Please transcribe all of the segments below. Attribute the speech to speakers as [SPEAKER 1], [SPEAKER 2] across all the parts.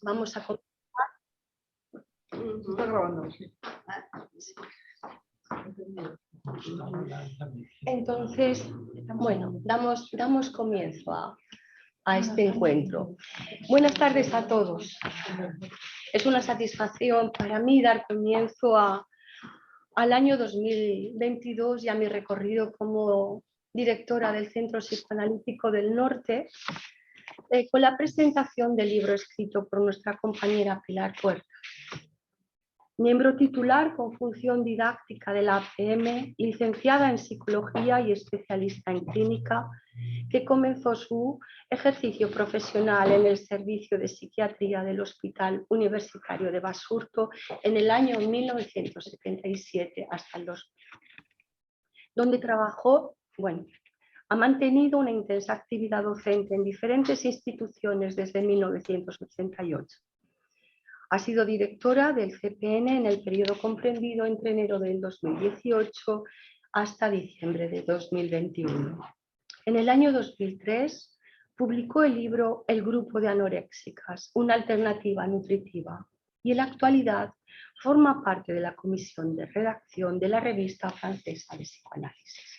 [SPEAKER 1] vamos a comenzar.
[SPEAKER 2] Está grabando, sí.
[SPEAKER 1] Entonces, bueno, damos comienzo a este encuentro. Buenas tardes a todos. Es una satisfacción para mí dar comienzo al año 2022 y a mi recorrido como directora del Centro Psicoanalítico del Norte, con la presentación del libro escrito por nuestra compañera Pilar Puertas. Miembro titular con función didáctica de la APM, licenciada en Psicología y especialista en Clínica, que comenzó su ejercicio profesional en el Servicio de Psiquiatría del Hospital Universitario de Basurto en el año 1977 hasta el 2000, donde trabajó, ha mantenido una intensa actividad docente en diferentes instituciones desde 1988. Ha sido directora del CPN en el periodo comprendido entre enero del 2018 hasta diciembre de 2021. En el año 2003 publicó el libro El grupo de anoréxicas, una alternativa nutritiva, y en la actualidad forma parte de la comisión de redacción de la revista francesa de psicoanálisis.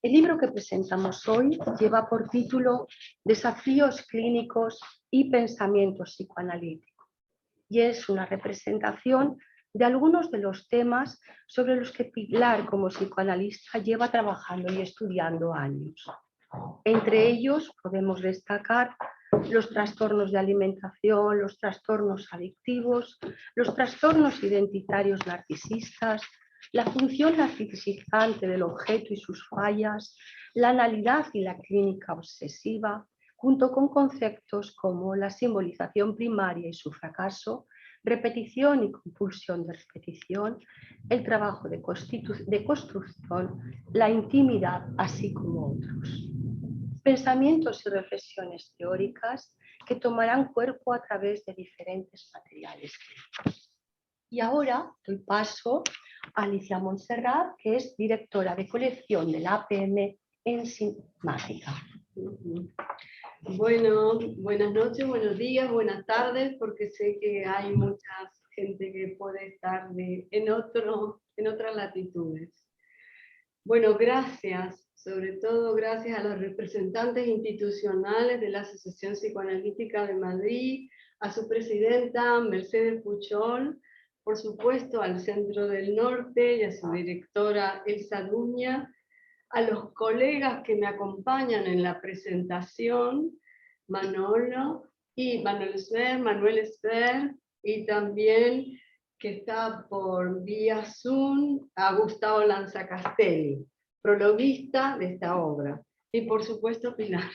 [SPEAKER 1] El libro que presentamos hoy lleva por título Desafíos clínicos y pensamiento psicoanalítico, y es una representación de algunos de los temas sobre los que Pilar, como psicoanalista, lleva trabajando y estudiando años. Entre ellos podemos destacar los trastornos de alimentación, los trastornos adictivos, los trastornos identitarios narcisistas, la función narcisizante del objeto y sus fallas, la analidad y la clínica obsesiva, junto con conceptos como la simbolización primaria y su fracaso, repetición y compulsión de repetición, el trabajo de construcción, la intimidad, así como otros. Pensamientos y reflexiones teóricas que tomarán cuerpo a través de diferentes materiales. Y ahora doy paso a Alicia Montserrat, que es directora de colección de la APM en Simática.
[SPEAKER 3] Bueno, buenas noches, buenos días, buenas tardes, porque sé que hay mucha gente que puede estar en otras latitudes. Bueno, gracias, sobre todo gracias a los representantes institucionales de la Asociación Psicoanalítica de Madrid, a su presidenta Mercedes Puchol, por supuesto al Centro del Norte y a su directora Elsa Duña, a los colegas que me acompañan en la presentación, Manuel Esper, y también que está por vía Zoom, a Gustavo Lanzacastelli, prologuista de esta obra, y por supuesto Pilar,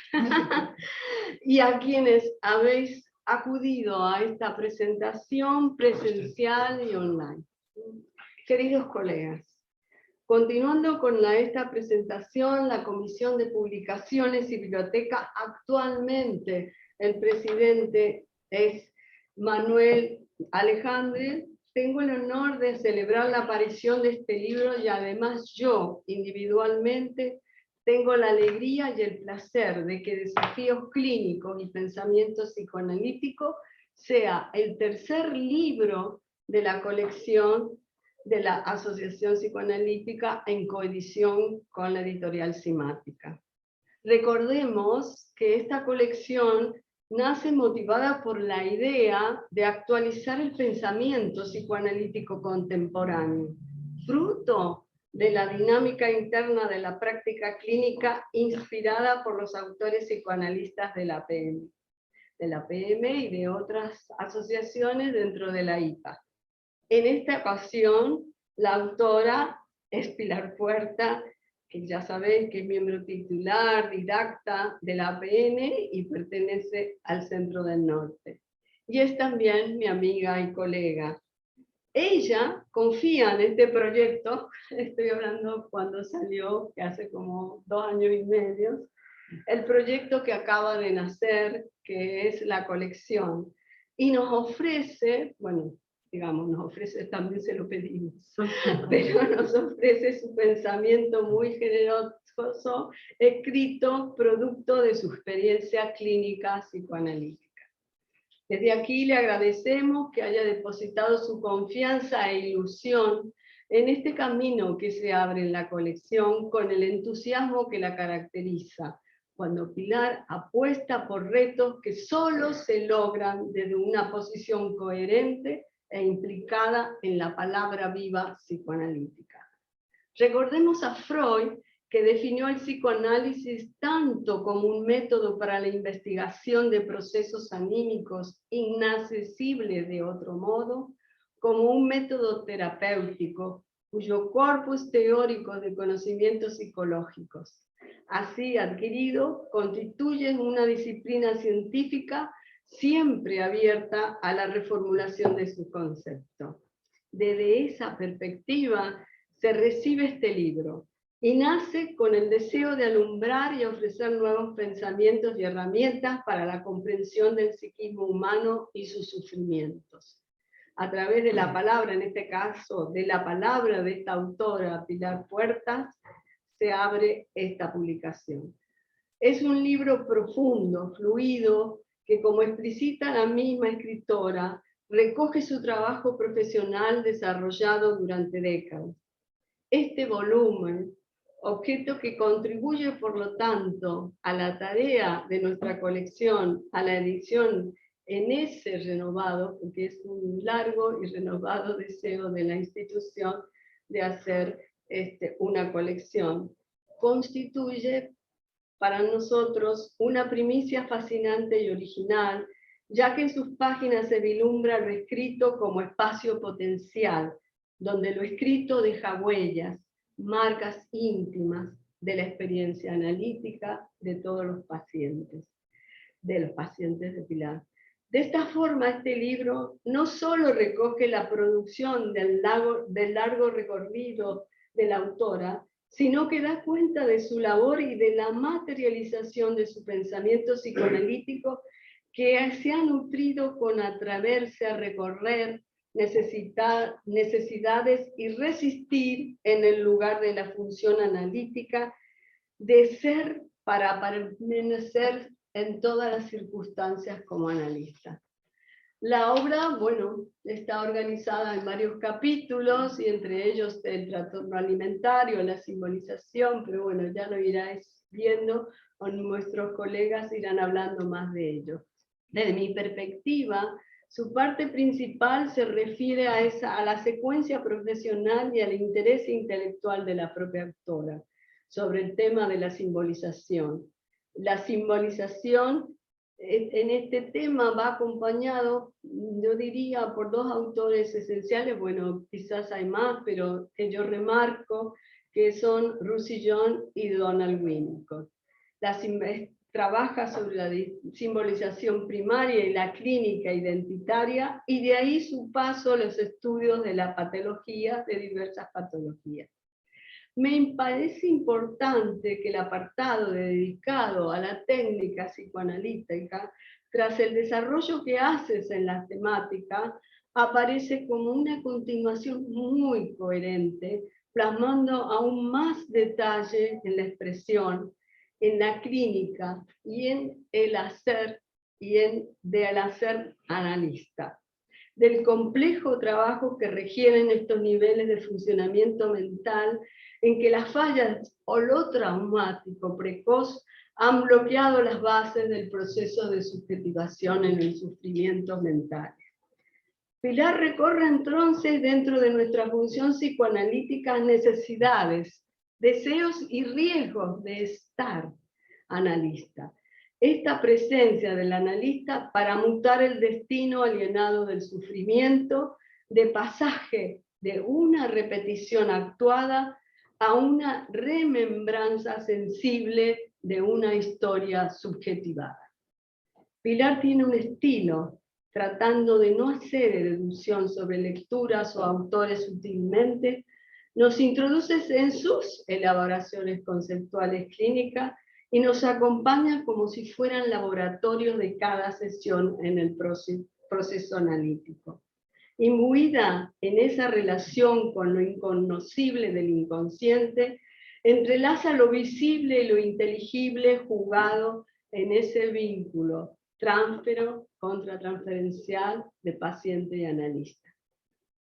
[SPEAKER 3] y a quienes habéis acudido a esta presentación presencial y online. Queridos colegas, continuando con esta presentación, la Comisión de Publicaciones y Biblioteca, actualmente el presidente es Manuel Alejandre. Tengo el honor de celebrar la aparición de este libro y además yo, individualmente, tengo la alegría y el placer de que Desafíos Clínicos y Pensamiento Psicoanalítico sea el tercer libro de la colección de la Asociación Psicoanalítica en coedición con la editorial Simática. Recordemos que esta colección nace motivada por la idea de actualizar el pensamiento psicoanalítico contemporáneo, fruto de la dinámica interna de la práctica clínica inspirada por los autores psicoanalistas de la APM y de otras asociaciones dentro de la IPA. En esta ocasión, la autora es Pilar Puertas, que ya sabéis que es miembro titular, didacta de la APN y pertenece al Centro del Norte. Y es también mi amiga y colega. Ella confía en este proyecto, estoy hablando cuando salió, que hace como 2 años y medio, el proyecto que acaba de nacer, que es la colección, y nos ofrece, nos ofrece, también se lo pedimos, pero nos ofrece su pensamiento muy generoso, escrito, producto de su experiencia clínica psicoanalítica. Desde aquí le agradecemos que haya depositado su confianza e ilusión en este camino que se abre en la colección con el entusiasmo que la caracteriza, cuando Pilar apuesta por retos que solo se logran desde una posición coherente e implicada en la palabra viva psicoanalítica. Recordemos a Freud, que definió el psicoanálisis tanto como un método para la investigación de procesos anímicos inaccesibles de otro modo, como un método terapéutico, cuyo corpus teórico de conocimientos psicológicos, así adquirido, constituye una disciplina científica siempre abierta a la reformulación de su concepto. Desde esa perspectiva se recibe este libro, y nace con el deseo de alumbrar y ofrecer nuevos pensamientos y herramientas para la comprensión del psiquismo humano y sus sufrimientos. A través de la palabra, en este caso, de la palabra de esta autora, Pilar Puertas, se abre esta publicación. Es un libro profundo, fluido, que como explicita la misma escritora, recoge su trabajo profesional desarrollado durante décadas. Este volumen, objeto que contribuye por lo tanto a la tarea de nuestra colección, a la edición en ese renovado, porque es un largo y renovado deseo de la institución de hacer una colección, constituye para nosotros una primicia fascinante y original, ya que en sus páginas se vislumbra lo escrito como espacio potencial, donde lo escrito deja huellas, marcas íntimas de la experiencia analítica de todos los pacientes, de Pilar. De esta forma, este libro no solo recoge la producción del largo recorrido de la autora, sino que da cuenta de su labor y de la materialización de su pensamiento psicoanalítico que se ha nutrido con atreverse a recorrer necesidades y resistir en el lugar de la función analítica de ser para permanecer en todas las circunstancias como analista. La obra, bueno, está organizada en varios capítulos y entre ellos el trastorno alimentario, la simbolización, pero bueno, ya lo iráis viendo o nuestros colegas irán hablando más de ello. Desde mi perspectiva, su parte principal se refiere a la secuencia profesional y al interés intelectual de la propia autora sobre el tema de la simbolización. La simbolización en este tema va acompañado, yo diría, por dos autores esenciales, bueno, quizás hay más, pero que yo remarco, que son Roussillon y Donald Winnicott. Trabaja sobre la simbolización primaria y la clínica identitaria, y de ahí su paso a los estudios de la patología, de diversas patologías. Me parece importante que el apartado dedicado a la técnica psicoanalítica, tras el desarrollo que haces en la temática, aparece como una continuación muy coherente, plasmando aún más detalle en la expresión, en la clínica y en el hacer, del hacer analista, del complejo trabajo que requieren estos niveles de funcionamiento mental en que las fallas o lo traumático precoz han bloqueado las bases del proceso de subjetivación en el sufrimiento mental. Pilar recorre entonces dentro de nuestra función psicoanalítica necesidades, deseos y riesgos de estar analista. Esta presencia del analista para mutar el destino alienado del sufrimiento, de pasaje de una repetición actuada a una remembranza sensible de una historia subjetivada. Pilar tiene un estilo, tratando de no hacer deducción sobre lecturas o autores sutilmente, nos introduce en sus elaboraciones conceptuales clínicas y nos acompaña como si fueran laboratorios de cada sesión en el proceso analítico. Imbuida en esa relación con lo inconocible del inconsciente, entrelaza lo visible y lo inteligible jugado en ese vínculo, tránsfero contra transferencial de paciente y analista.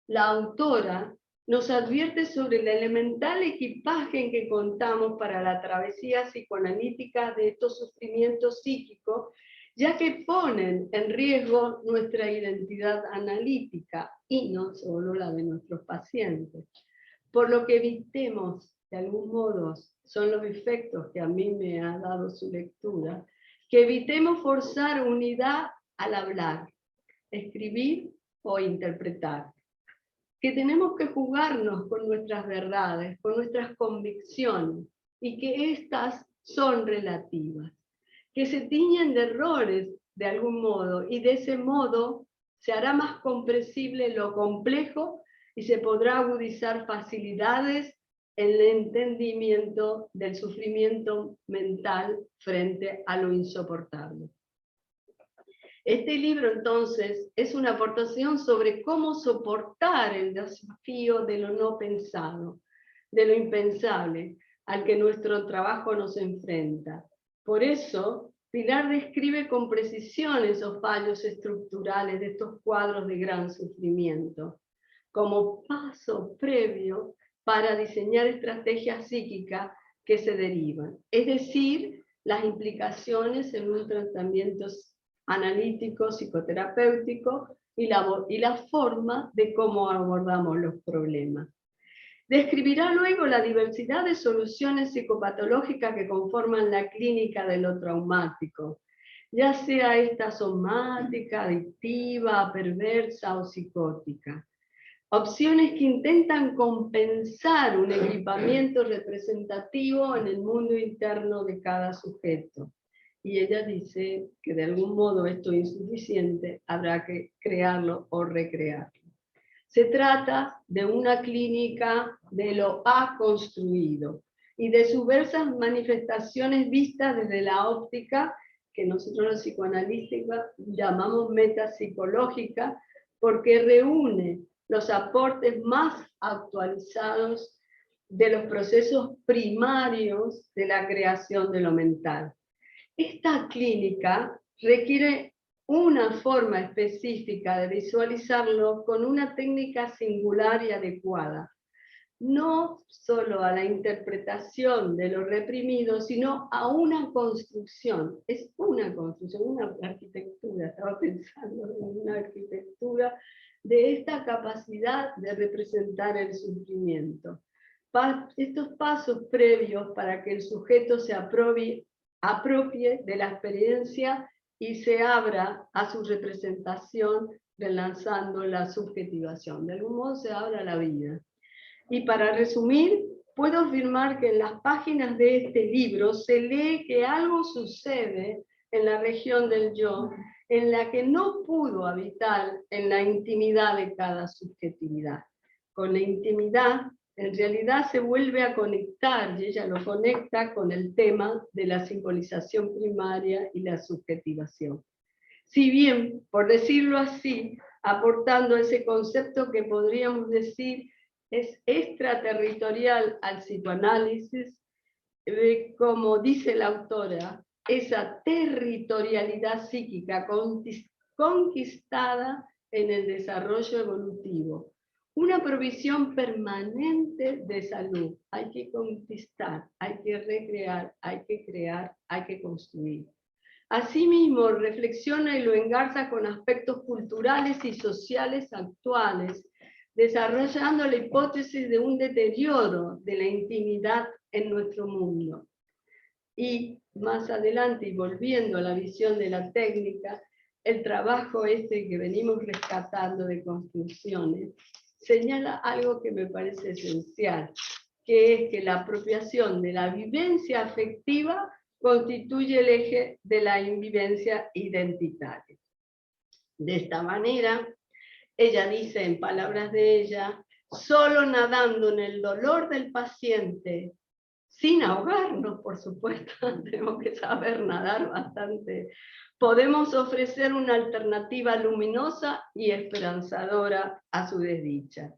[SPEAKER 3] La autora nos advierte sobre el elemental equipaje en que contamos para la travesía psicoanalítica de estos sufrimientos psíquicos, ya que ponen en riesgo nuestra identidad analítica y no solo la de nuestros pacientes. Por lo que evitemos, de algún modo, son los efectos que a mí me ha dado su lectura, que evitemos forzar unidad al hablar, escribir o interpretar. Que tenemos que jugarnos con nuestras verdades, con nuestras convicciones, y que éstas son relativas, que se tiñen de errores de algún modo, y de ese modo se hará más comprensible lo complejo y se podrá agudizar facilidades en el entendimiento del sufrimiento mental frente a lo insoportable. Este libro, entonces, es una aportación sobre cómo soportar el desafío de lo no pensado, de lo impensable, al que nuestro trabajo nos enfrenta. Por eso, Pilar describe con precisión esos fallos estructurales de estos cuadros de gran sufrimiento, como paso previo para diseñar estrategias psíquicas que se derivan, es decir, las implicaciones en un tratamiento analítico, psicoterapéutico y la forma de cómo abordamos los problemas. Describirá luego la diversidad de soluciones psicopatológicas que conforman la clínica de lo traumático, ya sea esta somática, adictiva, perversa o psicótica. Opciones que intentan compensar un equipamiento representativo en el mundo interno de cada sujeto. Y ella dice que de algún modo esto es insuficiente, habrá que crearlo o recrearlo. Se trata de una clínica de lo construido y de sus diversas manifestaciones vistas desde la óptica que nosotros los psicoanalistas llamamos metapsicológica, porque reúne los aportes más actualizados de los procesos primarios de la creación de lo mental. Esta clínica requiere una forma específica de visualizarlo con una técnica singular y adecuada, no solo a la interpretación de lo reprimido, sino a una construcción. Es una construcción, una arquitectura, estaba pensando en una arquitectura de esta capacidad de representar el sufrimiento. Estos pasos previos para que el sujeto se apropie de la experiencia y se abra a su representación, relanzando la subjetivación. De algún modo se abra la vida. Y para resumir, puedo afirmar que en las páginas de este libro se lee que algo sucede en la región del yo, en la que no pudo habitar en la intimidad de cada subjetividad. Con la intimidad, en realidad se vuelve a conectar, y ella lo conecta con el tema de la simbolización primaria y la subjetivación. Si bien, por decirlo así, aportando ese concepto que podríamos decir es extraterritorial al psicoanálisis, como dice la autora, esa territorialidad psíquica conquistada en el desarrollo evolutivo. Una provisión permanente de salud. Hay que conquistar, hay que recrear, hay que crear, hay que construir. Asimismo, reflexiona y lo engarza con aspectos culturales y sociales actuales, desarrollando la hipótesis de un deterioro de la intimidad en nuestro mundo. Y más adelante, y volviendo a la visión de la técnica, el trabajo este que venimos rescatando de construcciones, señala algo que me parece esencial, que es que la apropiación de la vivencia afectiva constituye el eje de la invivencia identitaria. De esta manera, ella dice, en palabras de ella, solo nadando en el dolor del paciente, sin ahogarnos, por supuesto, tenemos que saber nadar bastante, podemos ofrecer una alternativa luminosa y esperanzadora a su desdicha.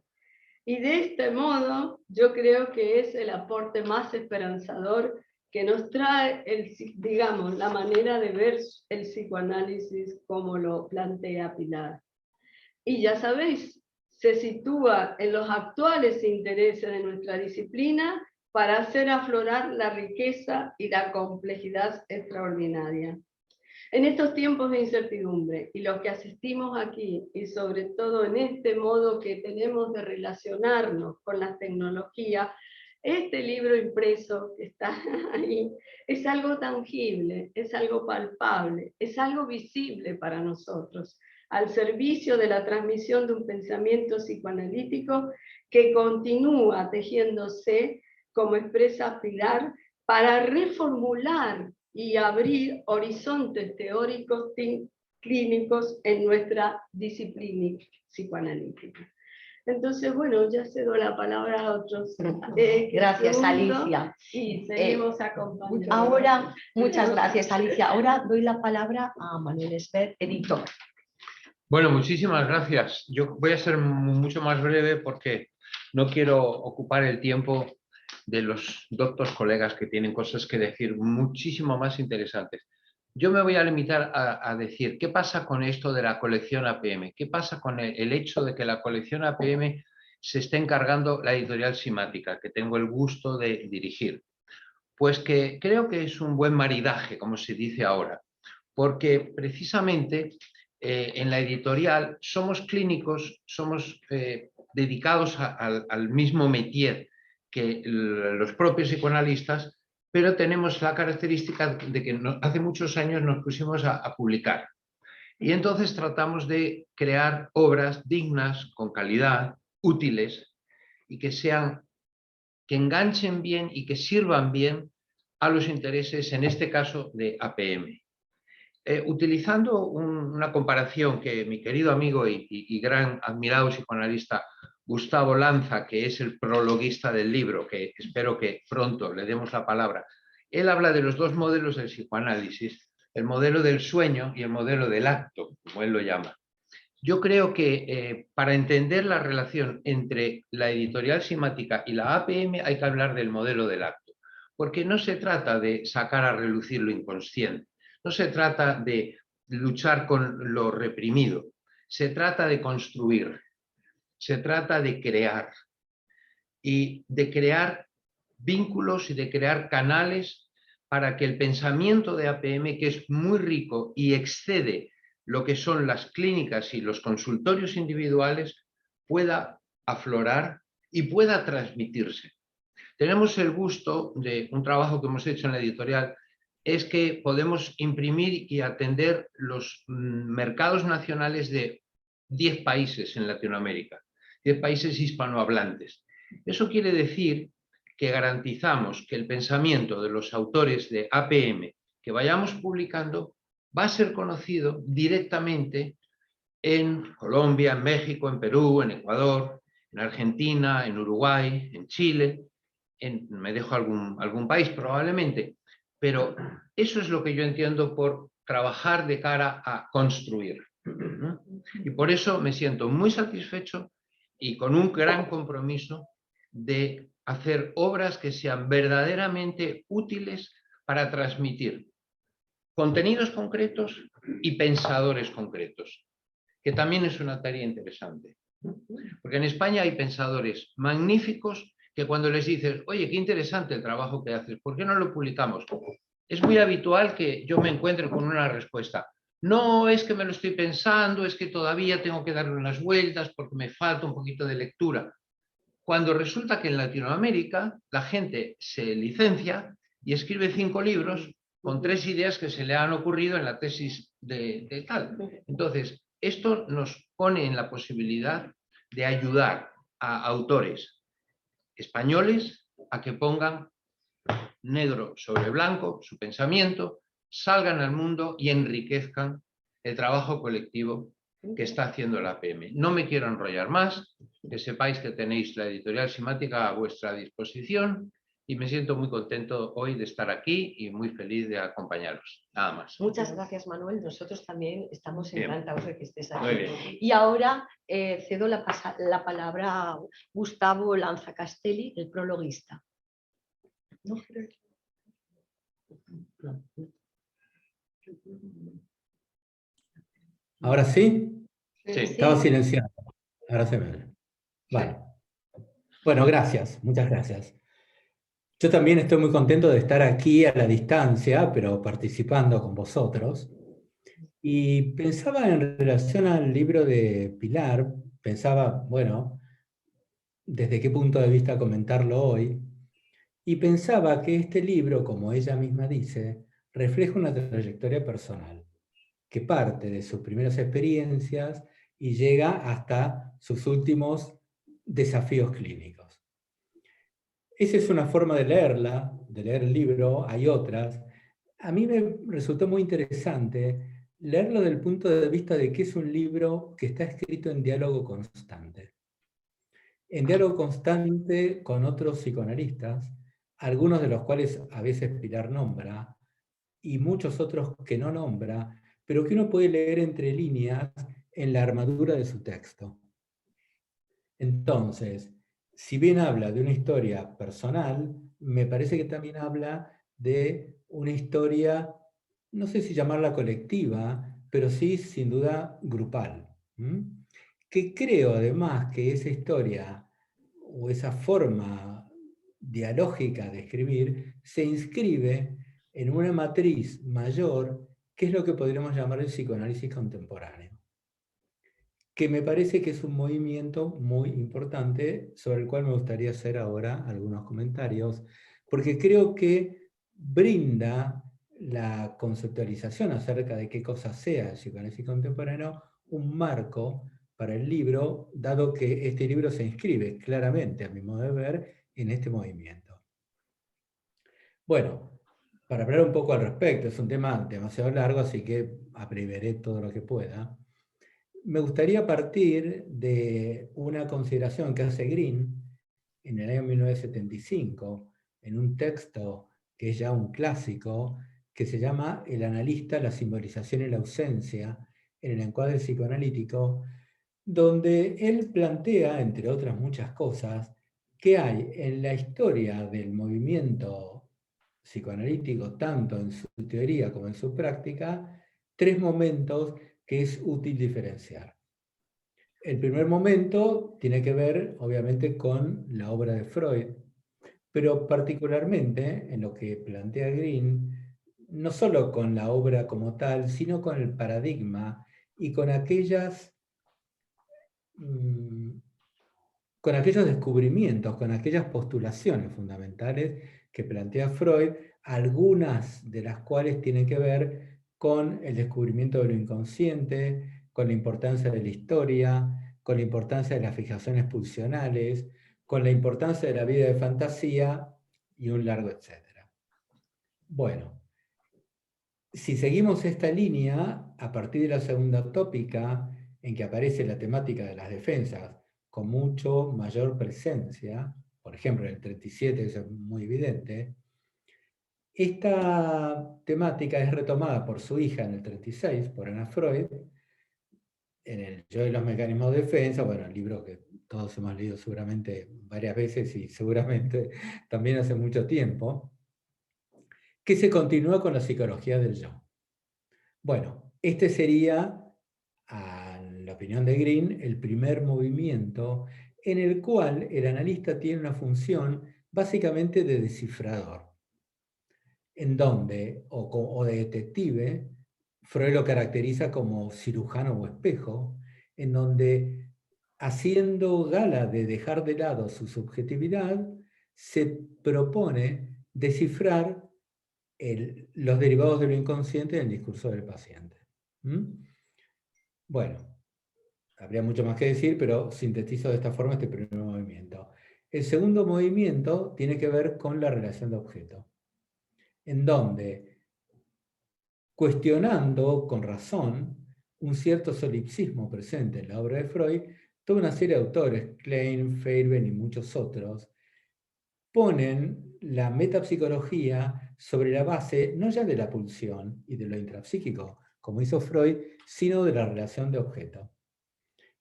[SPEAKER 3] Y de este modo, yo creo que es el aporte más esperanzador que nos trae, digamos, la manera de ver el psicoanálisis como lo plantea Pilar. Y ya sabéis, se sitúa en los actuales intereses de nuestra disciplina para hacer aflorar la riqueza y la complejidad extraordinaria. En estos tiempos de incertidumbre, y los que asistimos aquí, y sobre todo en este modo que tenemos de relacionarnos con las tecnologías, este libro impreso que está ahí es algo tangible, es algo palpable, es algo visible para nosotros, al servicio de la transmisión de un pensamiento psicoanalítico que continúa tejiéndose, como expresa Pilar, para reformular y abrir horizontes teóricos clínicos en nuestra disciplina psicoanalítica. Entonces, bueno, ya cedo la palabra a otros.
[SPEAKER 1] Gracias, Alicia.
[SPEAKER 3] Y seguimos acompañando.
[SPEAKER 1] Ahora, muchas gracias, Alicia. Ahora doy la palabra a Manuel Esbert, editor.
[SPEAKER 2] Bueno, muchísimas gracias. Yo voy a ser mucho más breve porque no quiero ocupar el tiempo de los doctos colegas que tienen cosas que decir muchísimo más interesantes. Yo me voy a limitar a decir qué pasa con esto de la colección APM, qué pasa con el hecho de que la colección APM se esté encargando la editorial Simática, que tengo el gusto de dirigir. Pues que creo que es un buen maridaje, como se dice ahora, porque precisamente en la editorial somos clínicos, somos dedicados al mismo métier que los propios psicoanalistas, pero tenemos la característica de que hace muchos años nos pusimos a publicar. Y entonces tratamos de crear obras dignas, con calidad, útiles, y que enganchen bien y que sirvan bien a los intereses, en este caso, de APM. Utilizando una comparación que mi querido amigo y gran admirado psicoanalista Gustavo Lanza, que es el prologuista del libro, que espero que pronto le demos la palabra, él habla de los dos modelos del psicoanálisis, el modelo del sueño y el modelo del acto, como él lo llama. Yo creo que para entender la relación entre la editorial Simática y la APM hay que hablar del modelo del acto, porque no se trata de sacar a relucir lo inconsciente, no se trata de luchar con lo reprimido, se trata de construir, se trata de crear y de crear vínculos y de crear canales para que el pensamiento de APM, que es muy rico y excede lo que son las clínicas y los consultorios individuales, pueda aflorar y pueda transmitirse. Tenemos el gusto de un trabajo que hemos hecho en la editorial, es que podemos imprimir y atender los mercados nacionales de 10 países en Latinoamérica, 10 países hispanohablantes. Eso quiere decir que garantizamos que el pensamiento de los autores de APM que vayamos publicando va a ser conocido directamente en Colombia, en México, en Perú, en Ecuador, en Argentina, en Uruguay, en Chile, me dejo algún país probablemente, pero eso es lo que yo entiendo por trabajar de cara a construir. Y por eso me siento muy satisfecho y con un gran compromiso de hacer obras que sean verdaderamente útiles para transmitir contenidos concretos y pensadores concretos, que también es una tarea interesante. Porque en España hay pensadores magníficos que cuando les dices, oye, qué interesante el trabajo que haces, ¿por qué no lo publicamos? Es muy habitual que yo me encuentre con una respuesta. No, es que me lo estoy pensando, es que todavía tengo que darle unas vueltas porque me falta un poquito de lectura. Cuando resulta que en Latinoamérica la gente se licencia y escribe 5 libros con 3 ideas que se le han ocurrido en la tesis de tal. Entonces, esto nos pone en la posibilidad de ayudar a autores españoles a que pongan negro sobre blanco su pensamiento, salgan al mundo y enriquezcan el trabajo colectivo que está haciendo la APM. No me quiero enrollar más, que sepáis que tenéis la editorial Simática a vuestra disposición y me siento muy contento hoy de estar aquí y muy feliz de acompañaros. Nada más.
[SPEAKER 1] Muchas gracias, Manuel. Nosotros también estamos encantados de que estés aquí.
[SPEAKER 2] Muy bien.
[SPEAKER 1] Y ahora cedo la palabra a Gustavo Lanza Castelli, el prologuista.
[SPEAKER 4] ¿Ahora sí?
[SPEAKER 2] Sí.
[SPEAKER 4] Estaba silenciado. Ahora se me ve. Vale. Bueno, gracias. Muchas gracias. Yo también estoy muy contento de estar aquí a la distancia, pero participando con vosotros. Y pensaba en relación al libro de Pilar, pensaba, bueno, desde qué punto de vista comentarlo hoy, y pensaba que este libro, como ella misma dice, refleja una trayectoria personal, que parte de sus primeras experiencias y llega hasta sus últimos desafíos clínicos. Esa es una forma de leerla, de leer el libro, hay otras. A mí me resultó muy interesante leerlo desde el punto de vista de que es un libro que está escrito en diálogo constante. En diálogo constante con otros psicoanalistas, algunos de los cuales a veces Pilar nombra, y muchos otros que no nombra, pero que uno puede leer entre líneas en la armadura de su texto. Entonces, si bien habla de una historia personal, me parece que también habla de una historia, no sé si llamarla colectiva, pero sí sin duda grupal. Que creo además que esa historia o esa forma dialógica de escribir se inscribe en una matriz mayor, que es lo que podríamos llamar el psicoanálisis contemporáneo, que me parece que es un movimiento muy importante sobre el cual me gustaría hacer ahora algunos comentarios, porque creo que brinda la conceptualización acerca de qué cosa sea el psicoanálisis contemporáneo un marco para el libro, dado que este libro se inscribe claramente, a mi modo de ver, en este movimiento. Bueno, para hablar un poco al respecto, es un tema demasiado largo, así que abreviaré todo lo que pueda. Me gustaría partir de una consideración que hace Green en el año 1975, en un texto que es ya un clásico, que se llama El analista, la simbolización y la ausencia, en el encuadre psicoanalítico, donde él plantea, entre otras muchas cosas, que hay en la historia del movimiento psicoanalítico, tanto en su teoría como en su práctica, tres momentos que es útil diferenciar. El primer momento tiene que ver, obviamente, con la obra de Freud, pero particularmente en lo que plantea Green, no solo con la obra como tal, sino con el paradigma y con aquellos descubrimientos, con aquellas postulaciones fundamentales que plantea Freud, algunas de las cuales tienen que ver con el descubrimiento de lo inconsciente, con la importancia de la historia, con la importancia de las fijaciones pulsionales, con la importancia de la vida de fantasía y un largo etcétera. Bueno, si seguimos esta línea, a partir de la segunda tópica, en que aparece la temática de las defensas con mucho mayor presencia, por ejemplo en el 37 eso es muy evidente, esta temática es retomada por su hija en el 36, por Anna Freud, en el Yo y los mecanismos de defensa, bueno, el libro que todos hemos leído seguramente varias veces y seguramente también hace mucho tiempo, que se continúa con la psicología del yo. Bueno, este sería, a la opinión de Green, el primer movimiento en el cual el analista tiene una función básicamente de descifrador, en donde, o de detective, Freud lo caracteriza como cirujano o espejo, en donde, haciendo gala de dejar de lado su subjetividad, se propone descifrar los derivados de lo inconsciente en el discurso del paciente. Bueno, habría mucho más que decir, pero sintetizo de esta forma este primer movimiento. El segundo movimiento tiene que ver con la relación de objeto, en donde, cuestionando con razón un cierto solipsismo presente en la obra de Freud, toda una serie de autores, Klein, Feyerabend y muchos otros, ponen la metapsicología sobre la base no ya de la pulsión y de lo intrapsíquico, como hizo Freud, sino de la relación de objeto,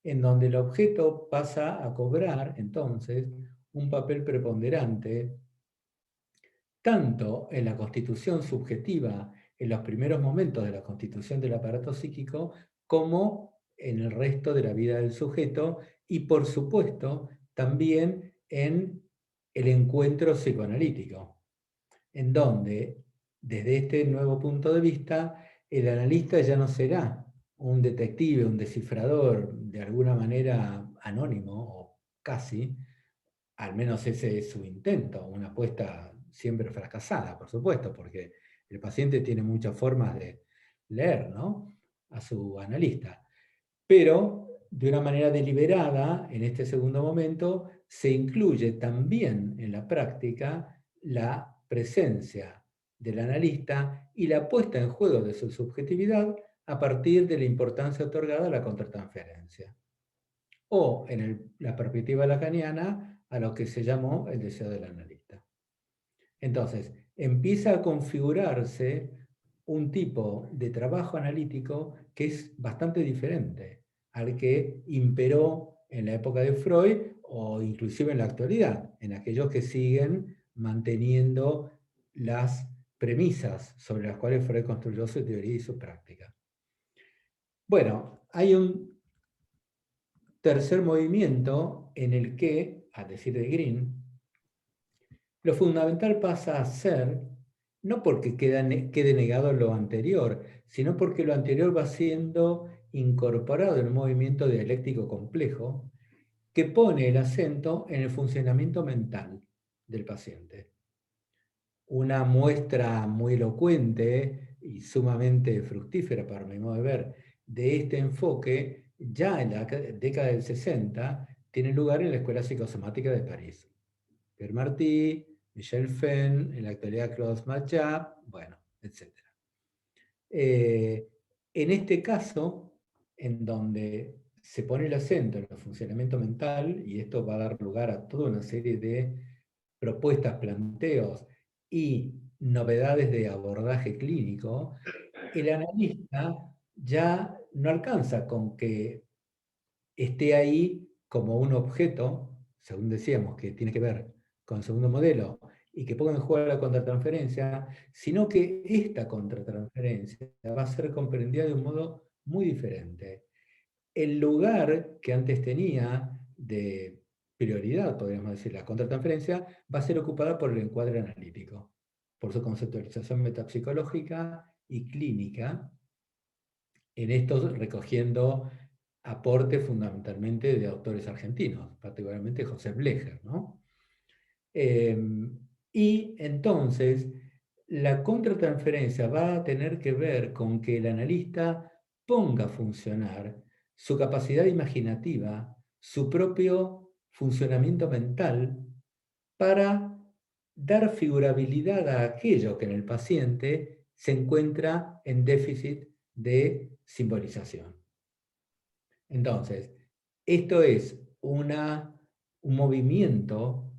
[SPEAKER 4] en donde el objeto pasa a cobrar entonces un papel preponderante tanto en la constitución subjetiva, en los primeros momentos de la constitución del aparato psíquico, como en el resto de la vida del sujeto, y por supuesto también en el encuentro psicoanalítico, en donde, desde este nuevo punto de vista, el analista ya no será un detective, un descifrador, de alguna manera anónimo, o casi, al menos ese es su intento, una apuesta siempre fracasada, por supuesto, porque el paciente tiene muchas formas de leer, ¿no?, a su analista. Pero, de una manera deliberada, en este segundo momento, se incluye también en la práctica la presencia del analista y la puesta en juego de su subjetividad a partir de la importancia otorgada a la contratransferencia. O, en la perspectiva lacaniana, a lo que se llamó el deseo del analista. Entonces, empieza a configurarse un tipo de trabajo analítico que es bastante diferente al que imperó en la época de Freud o inclusive en la actualidad, en aquellos que siguen manteniendo las premisas sobre las cuales Freud construyó su teoría y su práctica. Bueno, hay un tercer movimiento en el que, a decir de Green, lo fundamental pasa a ser, no porque quede negado lo anterior, sino porque lo anterior va siendo incorporado en un movimiento dialéctico complejo que pone el acento en el funcionamiento mental del paciente. Una muestra muy elocuente y sumamente fructífera, para mi modo de ver, de este enfoque, ya en la década del 60, tiene lugar en la Escuela Psicosomática de París. Pierre Marty, Michel Fenn, en la actualidad Claude Machat, bueno, etc. En este caso, en donde se pone el acento en el funcionamiento mental, y esto va a dar lugar a toda una serie de propuestas, planteos y novedades de abordaje clínico, el analista ya no alcanza con que esté ahí como un objeto, según decíamos, que tiene que ver con el segundo modelo, y que ponga en juego la contratransferencia, sino que esta contratransferencia va a ser comprendida de un modo muy diferente. El lugar que antes tenía de prioridad, podríamos decir, la contratransferencia, va a ser ocupada por el encuadre analítico, por su conceptualización metapsicológica y clínica, en esto recogiendo aportes fundamentalmente de autores argentinos, particularmente José Blecher, ¿no? Y entonces, la contratransferencia va a tener que ver con que el analista ponga a funcionar su capacidad imaginativa, su propio funcionamiento mental, para dar figurabilidad a aquello que en el paciente se encuentra en déficit de simbolización. Entonces, esto es un movimiento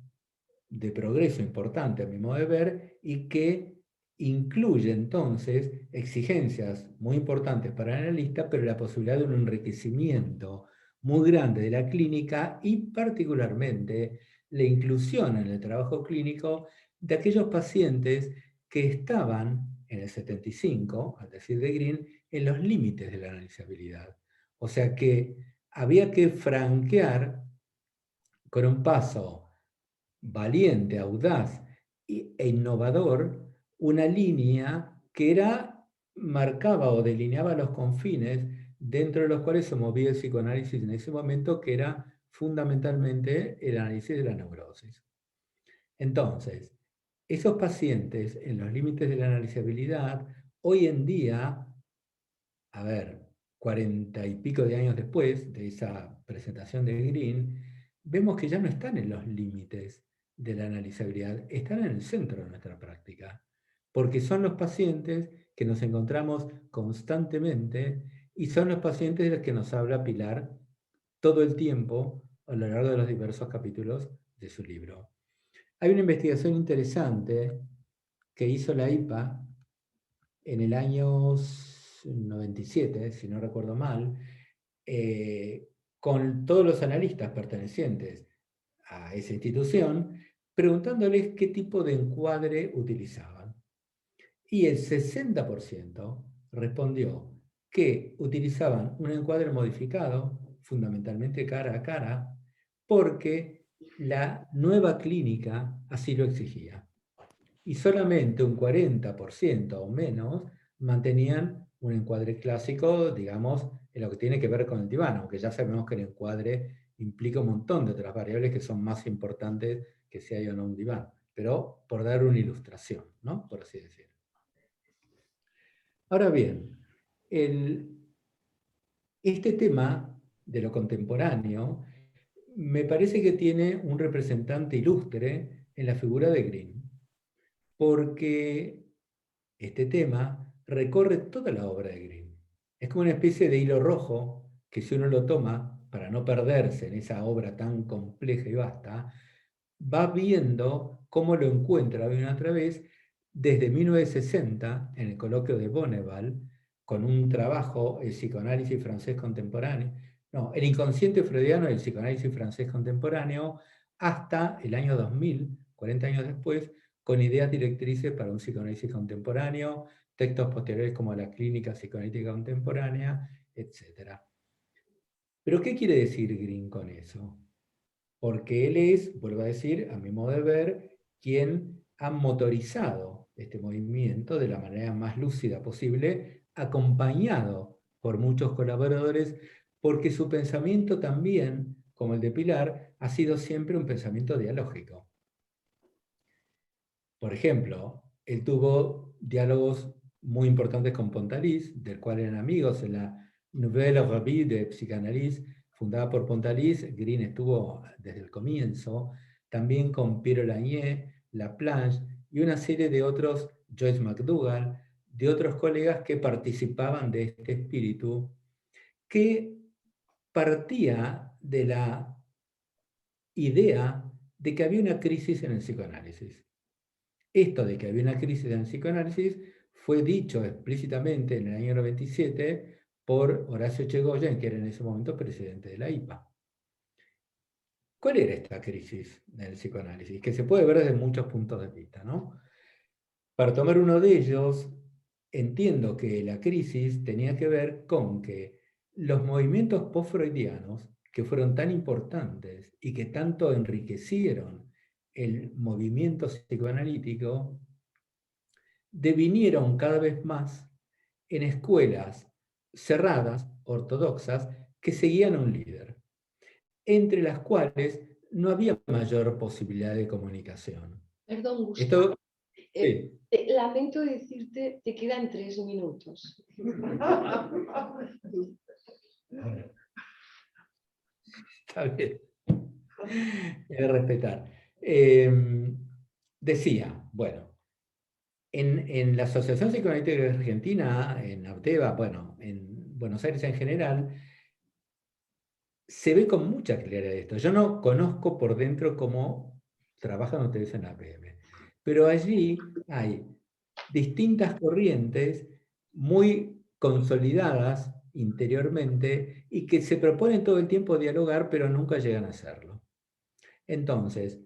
[SPEAKER 4] de progreso importante a mi modo de ver y que incluye entonces exigencias muy importantes para el analista, pero la posibilidad de un enriquecimiento muy grande de la clínica y particularmente la inclusión en el trabajo clínico de aquellos pacientes que estaban en el 75, al decir de Green, en los límites de la analizabilidad. O sea que había que franquear con un paso valiente, audaz e innovador, una línea que marcaba o delineaba los confines dentro de los cuales se movía el psicoanálisis en ese momento, que era fundamentalmente el análisis de la neurosis. Entonces, esos pacientes en los límites de la analizabilidad, hoy en día, 40 y pico de años después de esa presentación de Green, vemos que ya no están en los límites de la analizabilidad, están en el centro de nuestra práctica, porque son los pacientes que nos encontramos constantemente y son los pacientes de los que nos habla Pilar todo el tiempo a lo largo de los diversos capítulos de su libro. Hay una investigación interesante que hizo la IPA en el año 97, si no recuerdo mal, con todos los analistas pertenecientes a esa institución, preguntándoles qué tipo de encuadre utilizaban. Y el 60% respondió que utilizaban un encuadre modificado, fundamentalmente cara a cara, porque la nueva clínica así lo exigía. Y solamente un 40% o menos mantenían un encuadre clásico, digamos, en lo que tiene que ver con el diván, aunque ya sabemos que el encuadre implica un montón de otras variables que son más importantes que si hay o no un diván. Pero por dar una ilustración, ¿no? Por así decirlo. Ahora bien, este tema de lo contemporáneo me parece que tiene un representante ilustre en la figura de Green, porque este tema recorre toda la obra de Green. Es como una especie de hilo rojo que si uno lo toma para no perderse en esa obra tan compleja y vasta, va viendo cómo lo encuentra una y otra vez desde 1960 en el coloquio de Bonneval, con un trabajo, el psicoanálisis francés contemporáneo, no, el inconsciente freudiano y el psicoanálisis francés contemporáneo, hasta el año 2000, 40 años después, con ideas directrices para un psicoanálisis contemporáneo, textos posteriores como la clínica psicoanalítica contemporánea, etc. ¿Pero qué quiere decir Green con eso? Porque él es, vuelvo a decir, a mi modo de ver, quien ha motorizado este movimiento de la manera más lúcida posible, acompañado por muchos colaboradores, porque su pensamiento también, como el de Pilar, ha sido siempre un pensamiento dialógico. Por ejemplo, él tuvo diálogos muy importantes con Pontalis, del cual eran amigos en la Nouvelle Revue de Psychanalyse, fundada por Pontalis. Green estuvo desde el comienzo, también con Piero Lanier, Laplanche y una serie de otros, Joyce McDougall, de otros colegas que participaban de este espíritu, que partía de la idea de que había una crisis en el psicoanálisis. Esto de que había una crisis en el psicoanálisis fue dicho explícitamente en el año 97 por Horacio Echegoyen, que era en ese momento presidente de la IPA. ¿Cuál era esta crisis en el psicoanálisis? Que se puede ver desde muchos puntos de vista, ¿no? Para tomar uno de ellos, entiendo que la crisis tenía que ver con que los movimientos post-freudianos, que fueron tan importantes y que tanto enriquecieron el movimiento psicoanalítico, devinieron cada vez más en escuelas cerradas, ortodoxas, que seguían a un líder, entre las cuales no había mayor posibilidad de comunicación.
[SPEAKER 1] Perdón, Gustavo.
[SPEAKER 4] Sí.
[SPEAKER 1] Lamento decirte, te quedan 3 minutos.
[SPEAKER 4] Está bien. Respetar. Decía, bueno, en la Asociación Psicoanalítica Argentina, en AUTEBA, bueno, en Buenos Aires en general, se ve con mucha claridad esto. Yo no conozco por dentro cómo trabajan ustedes en la APM, pero allí hay distintas corrientes muy consolidadas interiormente y que se proponen todo el tiempo dialogar, pero nunca llegan a hacerlo. Entonces,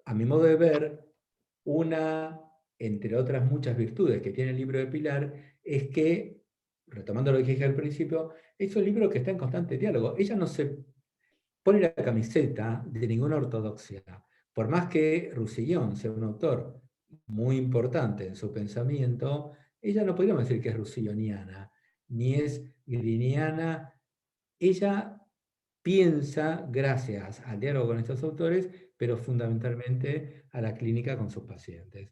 [SPEAKER 4] a mi modo de ver, una, entre otras muchas virtudes que tiene el libro de Pilar, es que, retomando lo que dije al principio, es un libro que está en constante diálogo. Ella no se pone la camiseta de ninguna ortodoxia. Por más que Roussillon sea un autor muy importante en su pensamiento, ella no podríamos decir que es roussilloniana, ni es greeniana. Ella piensa, gracias al diálogo con estos autores, pero fundamentalmente a la clínica con sus pacientes.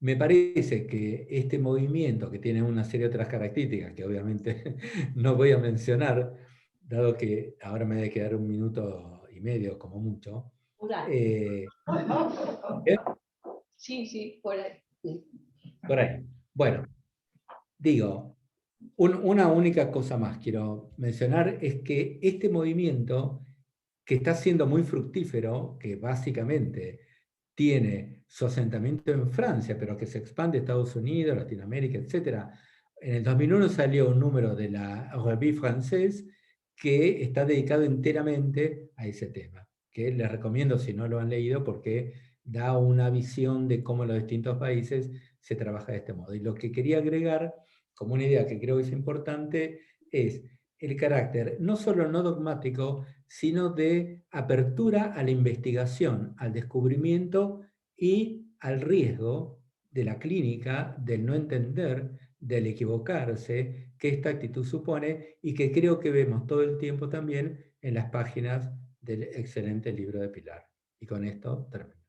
[SPEAKER 4] Me parece que este movimiento, que tiene una serie de otras características que obviamente no voy a mencionar, dado que ahora me debe quedar 1 minuto y medio como mucho.
[SPEAKER 1] Por ahí.
[SPEAKER 4] ¿Eh?
[SPEAKER 1] Sí, por ahí.
[SPEAKER 4] Por ahí. Bueno, digo, una única cosa más quiero mencionar es que este movimiento, que está siendo muy fructífero, que básicamente tiene su asentamiento en Francia, pero que se expande a Estados Unidos, Latinoamérica, etc. En el 2001 salió un número de la Revue Française que está dedicado enteramente a ese tema, que les recomiendo si no lo han leído, porque da una visión de cómo en los distintos países se trabaja de este modo. Y lo que quería agregar, como una idea que creo que es importante, es el carácter no solo no dogmático, sino de apertura a la investigación, al descubrimiento y al riesgo de la clínica, del no entender, del equivocarse, que esta actitud supone, y que creo que vemos todo el tiempo también en las páginas del excelente libro de Pilar. Y con esto termino.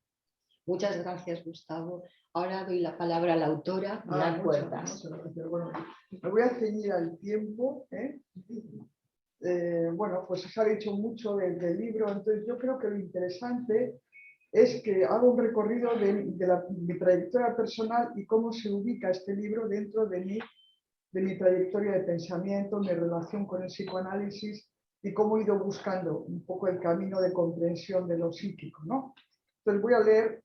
[SPEAKER 1] Muchas gracias, Gustavo. Ahora doy la palabra a la autora, Pilar Puertas.
[SPEAKER 5] Muchas gracias. Bueno, me voy a ceñir al tiempo. Bueno, pues se ha dicho mucho del libro, entonces yo creo que lo interesante es que hago un recorrido de mi trayectoria personal y cómo se ubica este libro dentro de mi trayectoria de pensamiento, mi relación con el psicoanálisis y cómo he ido buscando un poco el camino de comprensión de lo psíquico, ¿no? Entonces voy a leer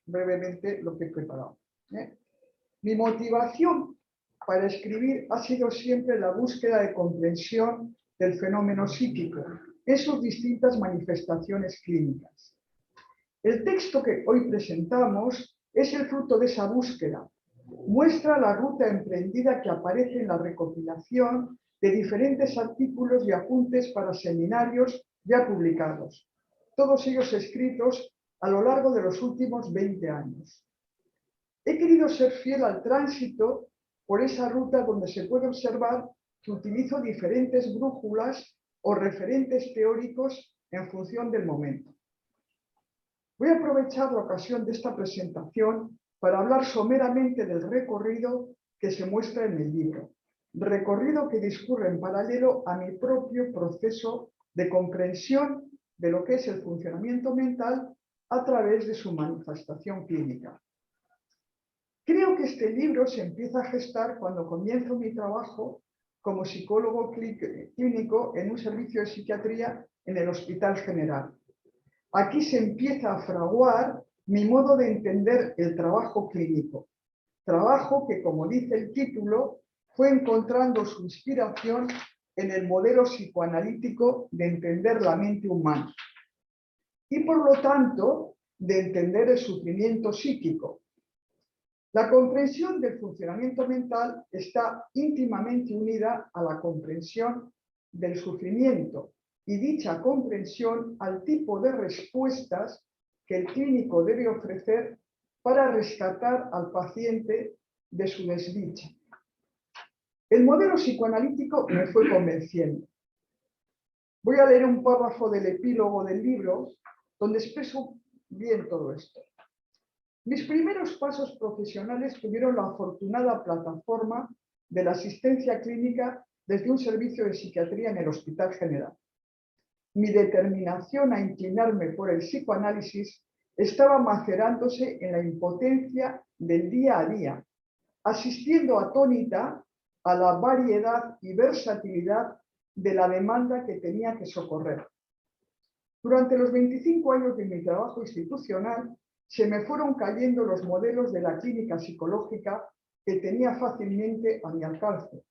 [SPEAKER 5] brevemente lo que he preparado. Mi motivación para escribir ha sido siempre la búsqueda de comprensión del fenómeno psíquico en sus distintas manifestaciones clínicas. El texto que hoy presentamos es el fruto de esa búsqueda. Muestra la ruta emprendida que aparece en la recopilación de diferentes artículos y apuntes para seminarios ya publicados, todos ellos escritos a lo largo de los últimos 20 años. He querido ser fiel al tránsito por esa ruta donde se puede observar que utilizo diferentes brújulas o referentes teóricos en función del momento. Voy a aprovechar la ocasión de esta presentación para hablar someramente del recorrido que se muestra en el libro, recorrido que discurre en paralelo a mi propio proceso de comprensión de lo que es el funcionamiento mental a través de su manifestación clínica. Creo que este libro se empieza a gestar cuando comienzo mi trabajo como psicólogo clínico en un servicio de psiquiatría en el Hospital General. Aquí se empieza a fraguar mi modo de entender el trabajo clínico. Trabajo que, como dice el título, fue encontrando su inspiración en el modelo psicoanalítico de entender la mente humana. Y por lo tanto, de entender el sufrimiento psíquico. La comprensión del funcionamiento mental está íntimamente unida a la comprensión del sufrimiento y dicha comprensión al tipo de respuestas que el clínico debe ofrecer para rescatar al paciente de su desdicha. El modelo psicoanalítico me fue convenciendo. Voy a leer un párrafo del epílogo del libro donde expreso bien todo esto. Mis primeros pasos profesionales tuvieron la afortunada plataforma de la asistencia clínica desde un servicio de psiquiatría en el Hospital General. Mi determinación a inclinarme por el psicoanálisis estaba macerándose en la impotencia del día a día, asistiendo atónita a la variedad y versatilidad de la demanda que tenía que socorrer. Durante los 25 años de mi trabajo institucional, se me fueron cayendo los modelos de la clínica psicológica que tenía fácilmente a mi alcance,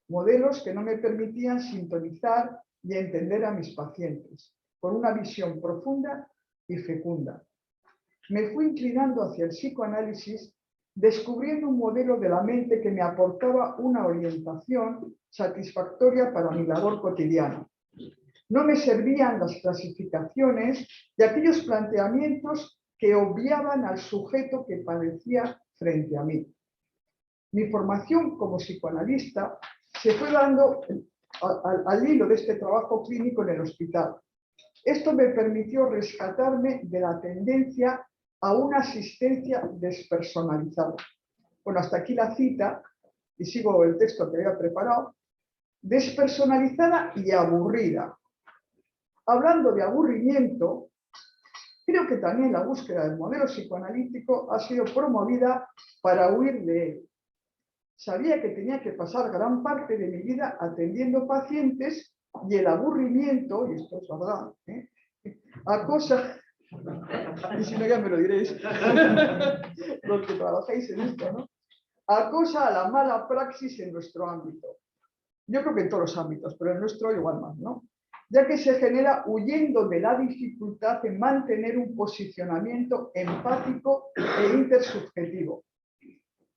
[SPEAKER 5] modelos que no me permitían sintonizar y entender a mis pacientes, con una visión profunda y fecunda. Me fui inclinando hacia el psicoanálisis, descubriendo un modelo de la mente que me aportaba una orientación satisfactoria para mi labor cotidiana. No me servían las clasificaciones y aquellos planteamientos que obviaban al sujeto que padecía frente a mí. Mi formación como psicoanalista se fue dando al hilo de este trabajo clínico en el hospital. Esto me permitió rescatarme de la tendencia a una asistencia despersonalizada. Bueno, hasta aquí la cita, y sigo el texto que había preparado. Despersonalizada y aburrida. Hablando de aburrimiento, creo que también la búsqueda del modelo psicoanalítico ha sido promovida para huir de él. Sabía que tenía que pasar gran parte de mi vida atendiendo pacientes y el aburrimiento, y esto es verdad, acosa, y si no ya me lo diréis, los que trabajáis en esto, ¿no? Acosa a la mala praxis en nuestro ámbito. Yo creo que en todos los ámbitos, pero en nuestro igual más, ¿no? ya que se genera huyendo de la dificultad en mantener un posicionamiento empático e intersubjetivo.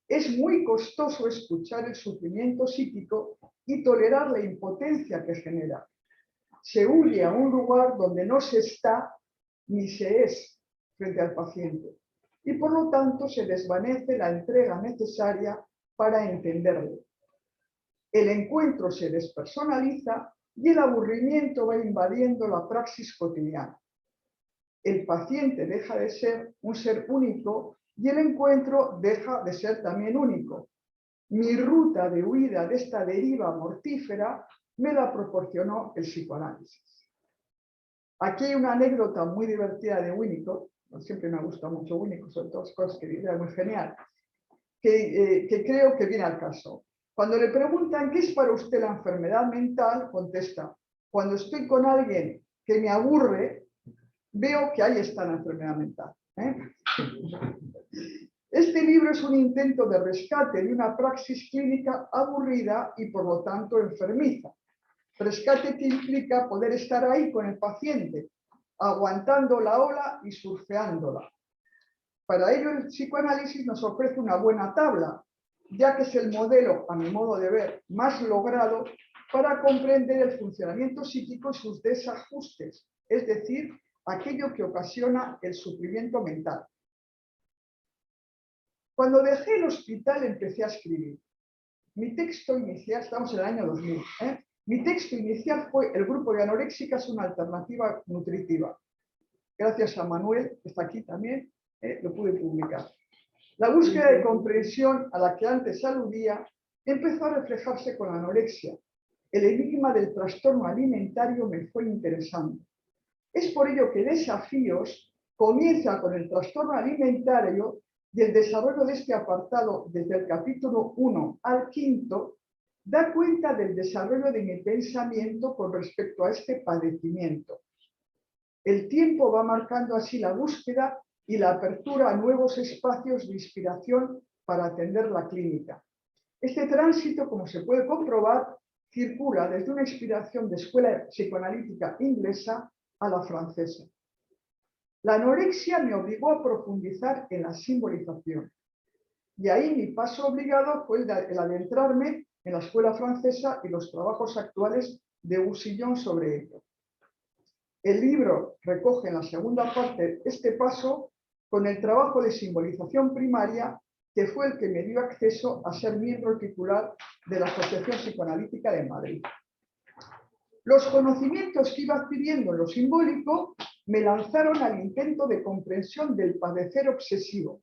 [SPEAKER 5] Es muy costoso escuchar el sufrimiento psíquico y tolerar la impotencia que genera. Se huye a un lugar donde no se está ni se es frente al paciente y por lo tanto se desvanece la entrega necesaria para entenderlo. El encuentro se despersonaliza y el aburrimiento va invadiendo la praxis cotidiana. El paciente deja de ser un ser único y el encuentro deja de ser también único. Mi ruta de huida de esta deriva mortífera me la proporcionó el psicoanálisis. Aquí hay una anécdota muy divertida de Winnicott, siempre me gusta mucho Winnicott, sobre todas las cosas que dice, es muy genial, que creo que viene al caso. Cuando le preguntan qué es para usted la enfermedad mental, contesta, cuando estoy con alguien que me aburre, veo que ahí está la enfermedad mental. Este libro es un intento de rescate de una praxis clínica aburrida y por lo tanto enfermiza. Rescate que implica poder estar ahí con el paciente, aguantando la ola y surfeándola. Para ello el psicoanálisis nos ofrece una buena tabla, ya que es el modelo, a mi modo de ver, más logrado para comprender el funcionamiento psíquico y sus desajustes, es decir, aquello que ocasiona el sufrimiento mental. Cuando dejé el hospital empecé a escribir. Mi texto inicial, estamos en el año 2000, mi texto inicial fue El grupo de anoréxicas, una alternativa nutritiva. Gracias a Manuel, que está aquí también, lo pude publicar. La búsqueda de comprensión a la que antes aludía empezó a reflejarse con la anorexia. El enigma del trastorno alimentario me fue interesante. Es por ello que Desafíos comienza con el trastorno alimentario y el desarrollo de este apartado desde el capítulo 1 al 5 da cuenta del desarrollo de mi pensamiento con respecto a este padecimiento. El tiempo va marcando así la búsqueda y la apertura a nuevos espacios de inspiración para atender la clínica. Este tránsito, como se puede comprobar, circula desde una inspiración de escuela psicoanalítica inglesa a la francesa. La anorexia me obligó a profundizar en la simbolización. Y ahí mi paso obligado fue el adentrarme en la escuela francesa y los trabajos actuales de Boussillon sobre ello. El libro recoge en la segunda parte este paso con el trabajo de simbolización primaria que fue el que me dio acceso a ser miembro titular de la Asociación Psicoanalítica de Madrid. Los conocimientos que iba adquiriendo en lo simbólico me lanzaron al intento de comprensión del padecer obsesivo.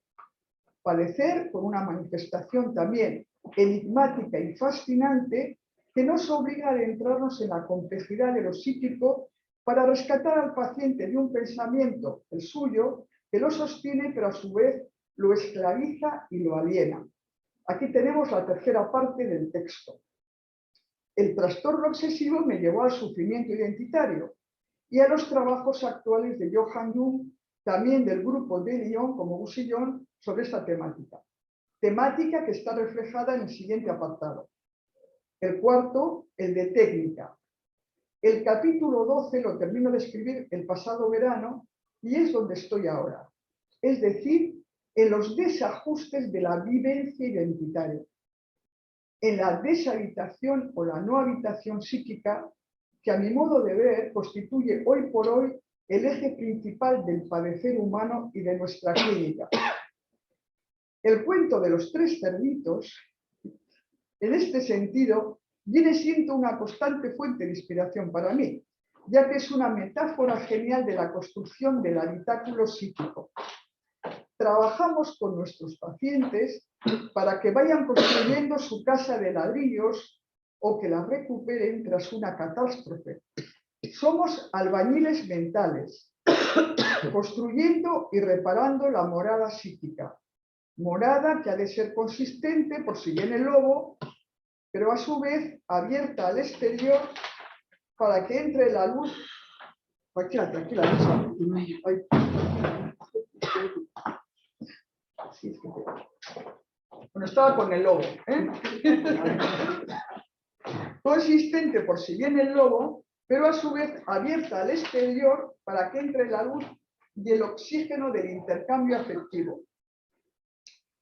[SPEAKER 5] Padecer con una manifestación también enigmática y fascinante que nos obliga a adentrarnos en la complejidad de lo psíquico para rescatar al paciente de un pensamiento, el suyo, que lo sostiene pero a su vez lo esclaviza y lo aliena. Aquí tenemos la tercera parte del texto. El trastorno obsesivo me llevó al sufrimiento identitario y a los trabajos actuales de Johann Jung, también del grupo de Lyon como Boussillon, sobre esta temática. Temática que está reflejada en el siguiente apartado. El cuarto, el de técnica. El capítulo 12 lo termino de escribir el pasado verano y es donde estoy ahora. Es decir, en los desajustes de la vivencia identitaria. En la deshabitación o la no habitación psíquica que a mi modo de ver constituye hoy por hoy el eje principal del padecer humano y de nuestra clínica. El cuento de los tres cerditos, en este sentido, viene siendo una constante fuente de inspiración para mí, ya que es una metáfora genial de la construcción del habitáculo psíquico. Trabajamos con nuestros pacientes para que vayan construyendo su casa de ladrillos o que la recuperen tras una catástrofe. Somos albañiles mentales, construyendo y reparando la morada psíquica. Morada que ha de ser consistente por si viene el lobo, pero a su vez abierta al exterior para que entre la luz. Tranquila, tranquila. Bueno, estaba con el lobo. Consistente por si viene el lobo, pero a su vez abierta al exterior para que entre la luz y el oxígeno del intercambio afectivo.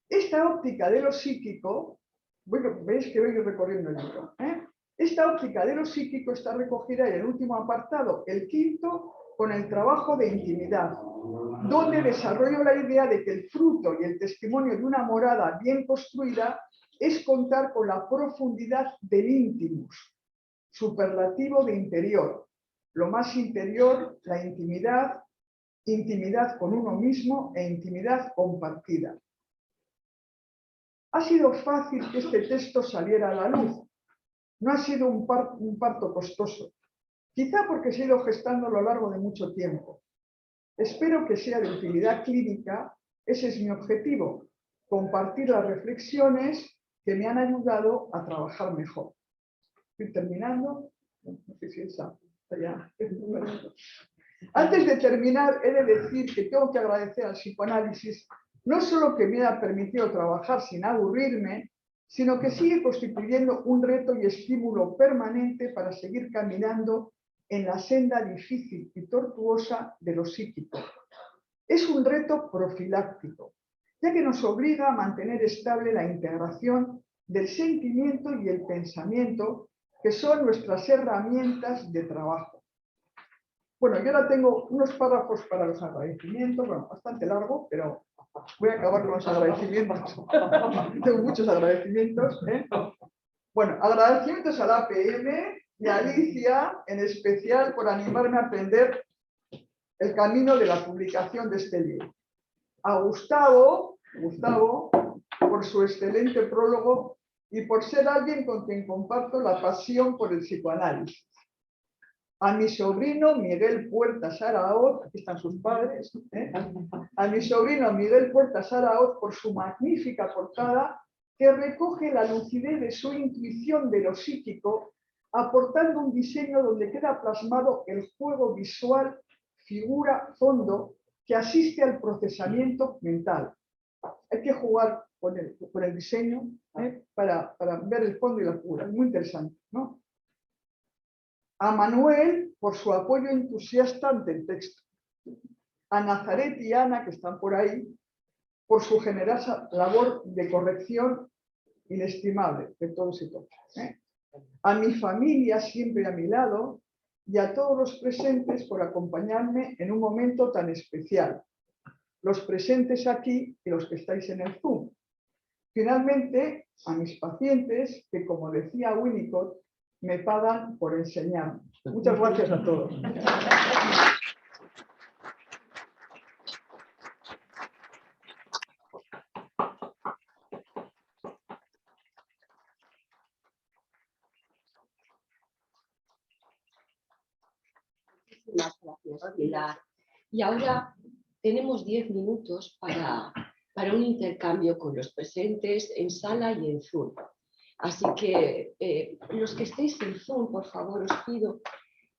[SPEAKER 5] Esta óptica de lo psíquico, bueno, veis que voy recorriendo el libro, Esta óptica de lo psíquico está recogida en el último apartado, el quinto, con el trabajo de intimidad, donde desarrollo la idea de que el fruto y el testimonio de una morada bien construida es contar con la profundidad del íntimus, superlativo de interior, lo más interior, la intimidad, intimidad con uno mismo e intimidad compartida. Ha sido fácil que este texto saliera a la luz. No ha sido un parto costoso, quizá porque se ha ido gestando a lo largo de mucho tiempo. Espero que sea de utilidad clínica, ese es mi objetivo, compartir las reflexiones que me han ayudado a trabajar mejor. Estoy terminando. No sé si esa, ya. Antes de terminar, he de decir que tengo que agradecer al psicoanálisis no solo que me ha permitido trabajar sin aburrirme, sino que sigue constituyendo un reto y estímulo permanente para seguir caminando en la senda difícil y tortuosa de lo psíquico. Es un reto profiláctico, ya que nos obliga a mantener estable la integración del sentimiento y el pensamiento, que son nuestras herramientas de trabajo. Bueno, yo ahora tengo unos párrafos para los agradecimientos, bueno, bastante largo, pero voy a acabar con los agradecimientos. Tengo muchos agradecimientos. Bueno, agradecimientos a la APM y a Alicia, en especial, por animarme a aprender el camino de la publicación de este libro. A Gustavo, por su excelente prólogo y por ser alguien con quien comparto la pasión por el psicoanálisis. A mi sobrino Miguel Puertas Araoz, aquí están sus padres, a mi sobrino Miguel Puertas Araoz por su magnífica portada que recoge la lucidez de su intuición de lo psíquico, aportando un diseño donde queda plasmado el juego visual, figura, fondo, que asiste al procesamiento mental. Hay que jugar con el diseño para ver el fondo y la figura. Es muy interesante, ¿no? A Manuel, por su apoyo entusiasta ante el texto. A Nazaret y Ana, que están por ahí, por su generosa labor de corrección inestimable de todos y todas. A mi familia, siempre a mi lado, y a todos los presentes por acompañarme en un momento tan especial. Los presentes aquí y los que estáis en el Zoom. Finalmente, a mis pacientes, que como decía Winnicott, me pagan por enseñar. Muchas gracias a todos.
[SPEAKER 1] Muchas gracias, Pilar. Y ahora tenemos 10 minutos para un intercambio con los presentes en sala y en Zoom. Así que los que estéis en Zoom, por favor, os pido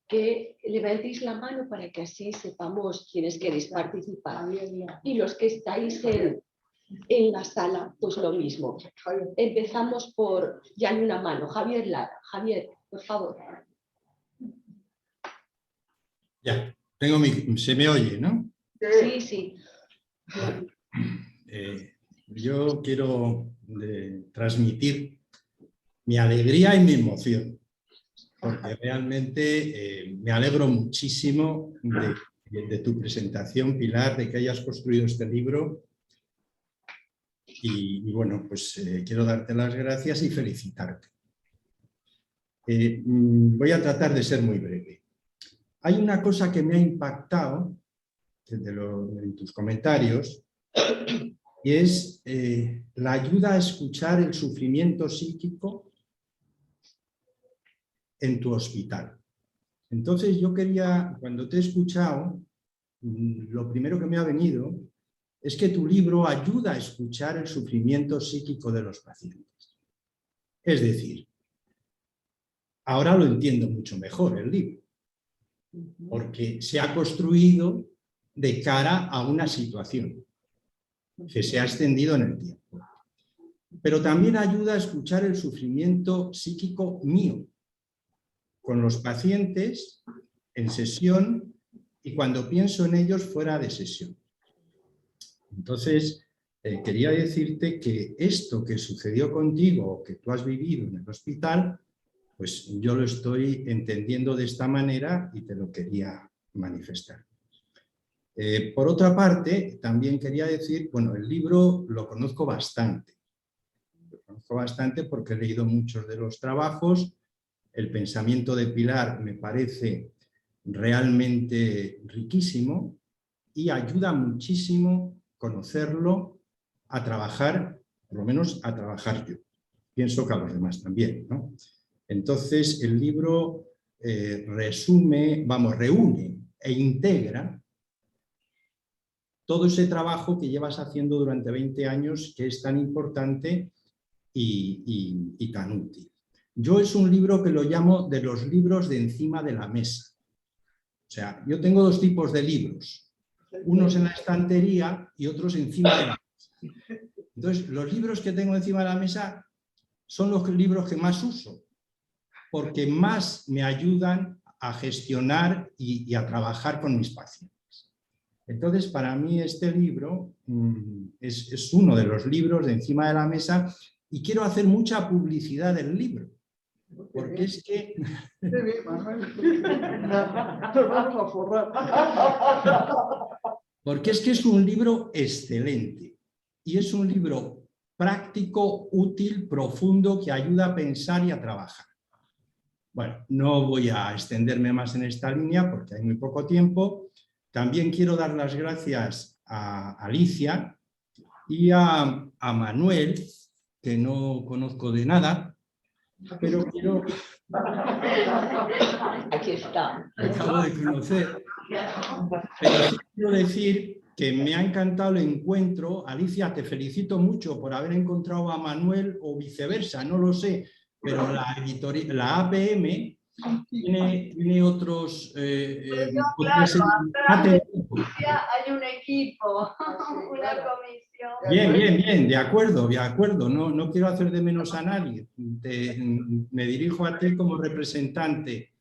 [SPEAKER 1] que levantéis la mano para que así sepamos quiénes queréis participar. Y los que estáis en la sala, pues lo mismo. Empezamos por, ya hay una mano, Javier Lara. Javier, por favor.
[SPEAKER 6] Ya, se me oye, ¿no?
[SPEAKER 1] Sí, sí.
[SPEAKER 6] Yo quiero transmitir mi alegría y mi emoción, porque realmente me alegro muchísimo de tu presentación, Pilar, de que hayas construido este libro. Y bueno, pues quiero darte las gracias y felicitarte. Voy a tratar de ser muy breve. Hay una cosa que me ha impactado en tus comentarios y es la ayuda a escuchar el sufrimiento psíquico en tu hospital. Entonces yo quería, cuando te he escuchado, lo primero que me ha venido es que tu libro ayuda a escuchar el sufrimiento psíquico de los pacientes. Es decir, ahora lo entiendo mucho mejor el libro, porque se ha construido de cara a una situación que se ha extendido en el tiempo. Pero también ayuda a escuchar el sufrimiento psíquico mío, con los pacientes en sesión y cuando pienso en ellos fuera de sesión. Entonces, quería decirte que esto que sucedió contigo, que tú has vivido en el hospital, pues yo lo estoy entendiendo de esta manera y te lo quería manifestar. Por otra parte, también quería decir, bueno, el libro lo conozco bastante. Lo conozco bastante porque he leído muchos de los trabajos. El pensamiento de Pilar me parece realmente riquísimo y ayuda muchísimo conocerlo, a trabajar, por lo menos a trabajar yo. Pienso que a los demás también, ¿no? Entonces, el libro reúne e integra todo ese trabajo que llevas haciendo durante 20 años, que es tan importante y tan útil. Yo es un libro que lo llamo de los libros de encima de la mesa. O sea, yo tengo dos tipos de libros, unos en la estantería y otros encima de la mesa. Entonces, los libros que tengo encima de la mesa son los libros que más uso, porque más me ayudan a gestionar y a trabajar con mis pacientes. Entonces, para mí este libro es uno de los libros de encima de la mesa y quiero hacer mucha publicidad del libro, porque es que... Porque es que es un libro excelente y es un libro práctico, útil, profundo, que ayuda a pensar y a trabajar. Bueno, no voy a extenderme más en esta línea porque hay muy poco tiempo. También quiero dar las gracias a Alicia y a Manuel, que no conozco de nada, pero quiero...
[SPEAKER 1] Aquí está.
[SPEAKER 6] Acabo de conocer. Pero sí quiero decir que me ha encantado el encuentro. Alicia, te felicito mucho por haber encontrado a Manuel o viceversa, no lo sé, pero la APM tiene otros...
[SPEAKER 3] Claro, atrás hay un equipo, una comisión.
[SPEAKER 6] Bien, de acuerdo, no quiero hacer de menos a nadie. Me dirijo a ti como representante.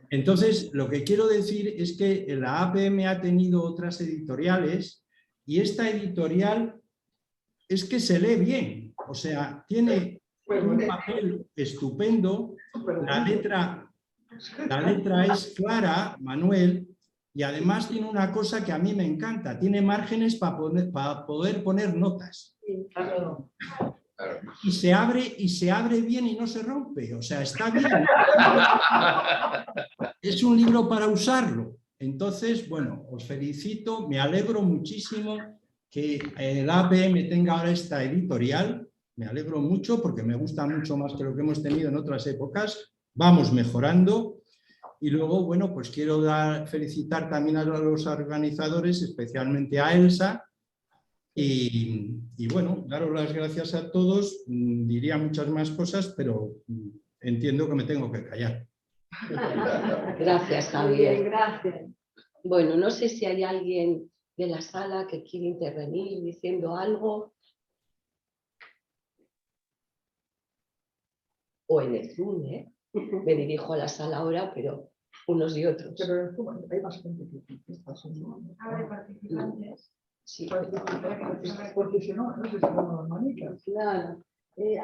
[SPEAKER 6] Entonces, lo que quiero decir es que la APM ha tenido otras editoriales y esta editorial es que se lee bien, o sea, tiene un papel estupendo, la letra es clara, Manuel, y además tiene una cosa que a mí me encanta, tiene márgenes para poder poner notas. Y se abre bien y no se rompe, o sea, está bien. Es un libro para usarlo. Entonces, bueno, os felicito, me alegro muchísimo que el APM tenga ahora esta editorial, me alegro mucho porque me gusta mucho más que lo que hemos tenido en otras épocas, vamos mejorando. Y luego, bueno, pues quiero felicitar también a los organizadores, especialmente a Elsa, y bueno, daros las gracias a todos. Diría muchas más cosas, pero entiendo que me tengo que callar.
[SPEAKER 1] Gracias, Javier.
[SPEAKER 3] Gracias.
[SPEAKER 1] Bueno, no sé si hay alguien de la sala que quiere intervenir diciendo algo. O en el Zoom, ¿eh? Me dirijo a la sala ahora, pero unos y otros.
[SPEAKER 5] Pero en Zoom hay más gente que está sonando.
[SPEAKER 3] ¿Hay participantes?
[SPEAKER 1] Sí.
[SPEAKER 5] Porque si no, no sé si son manicas.
[SPEAKER 3] Claro.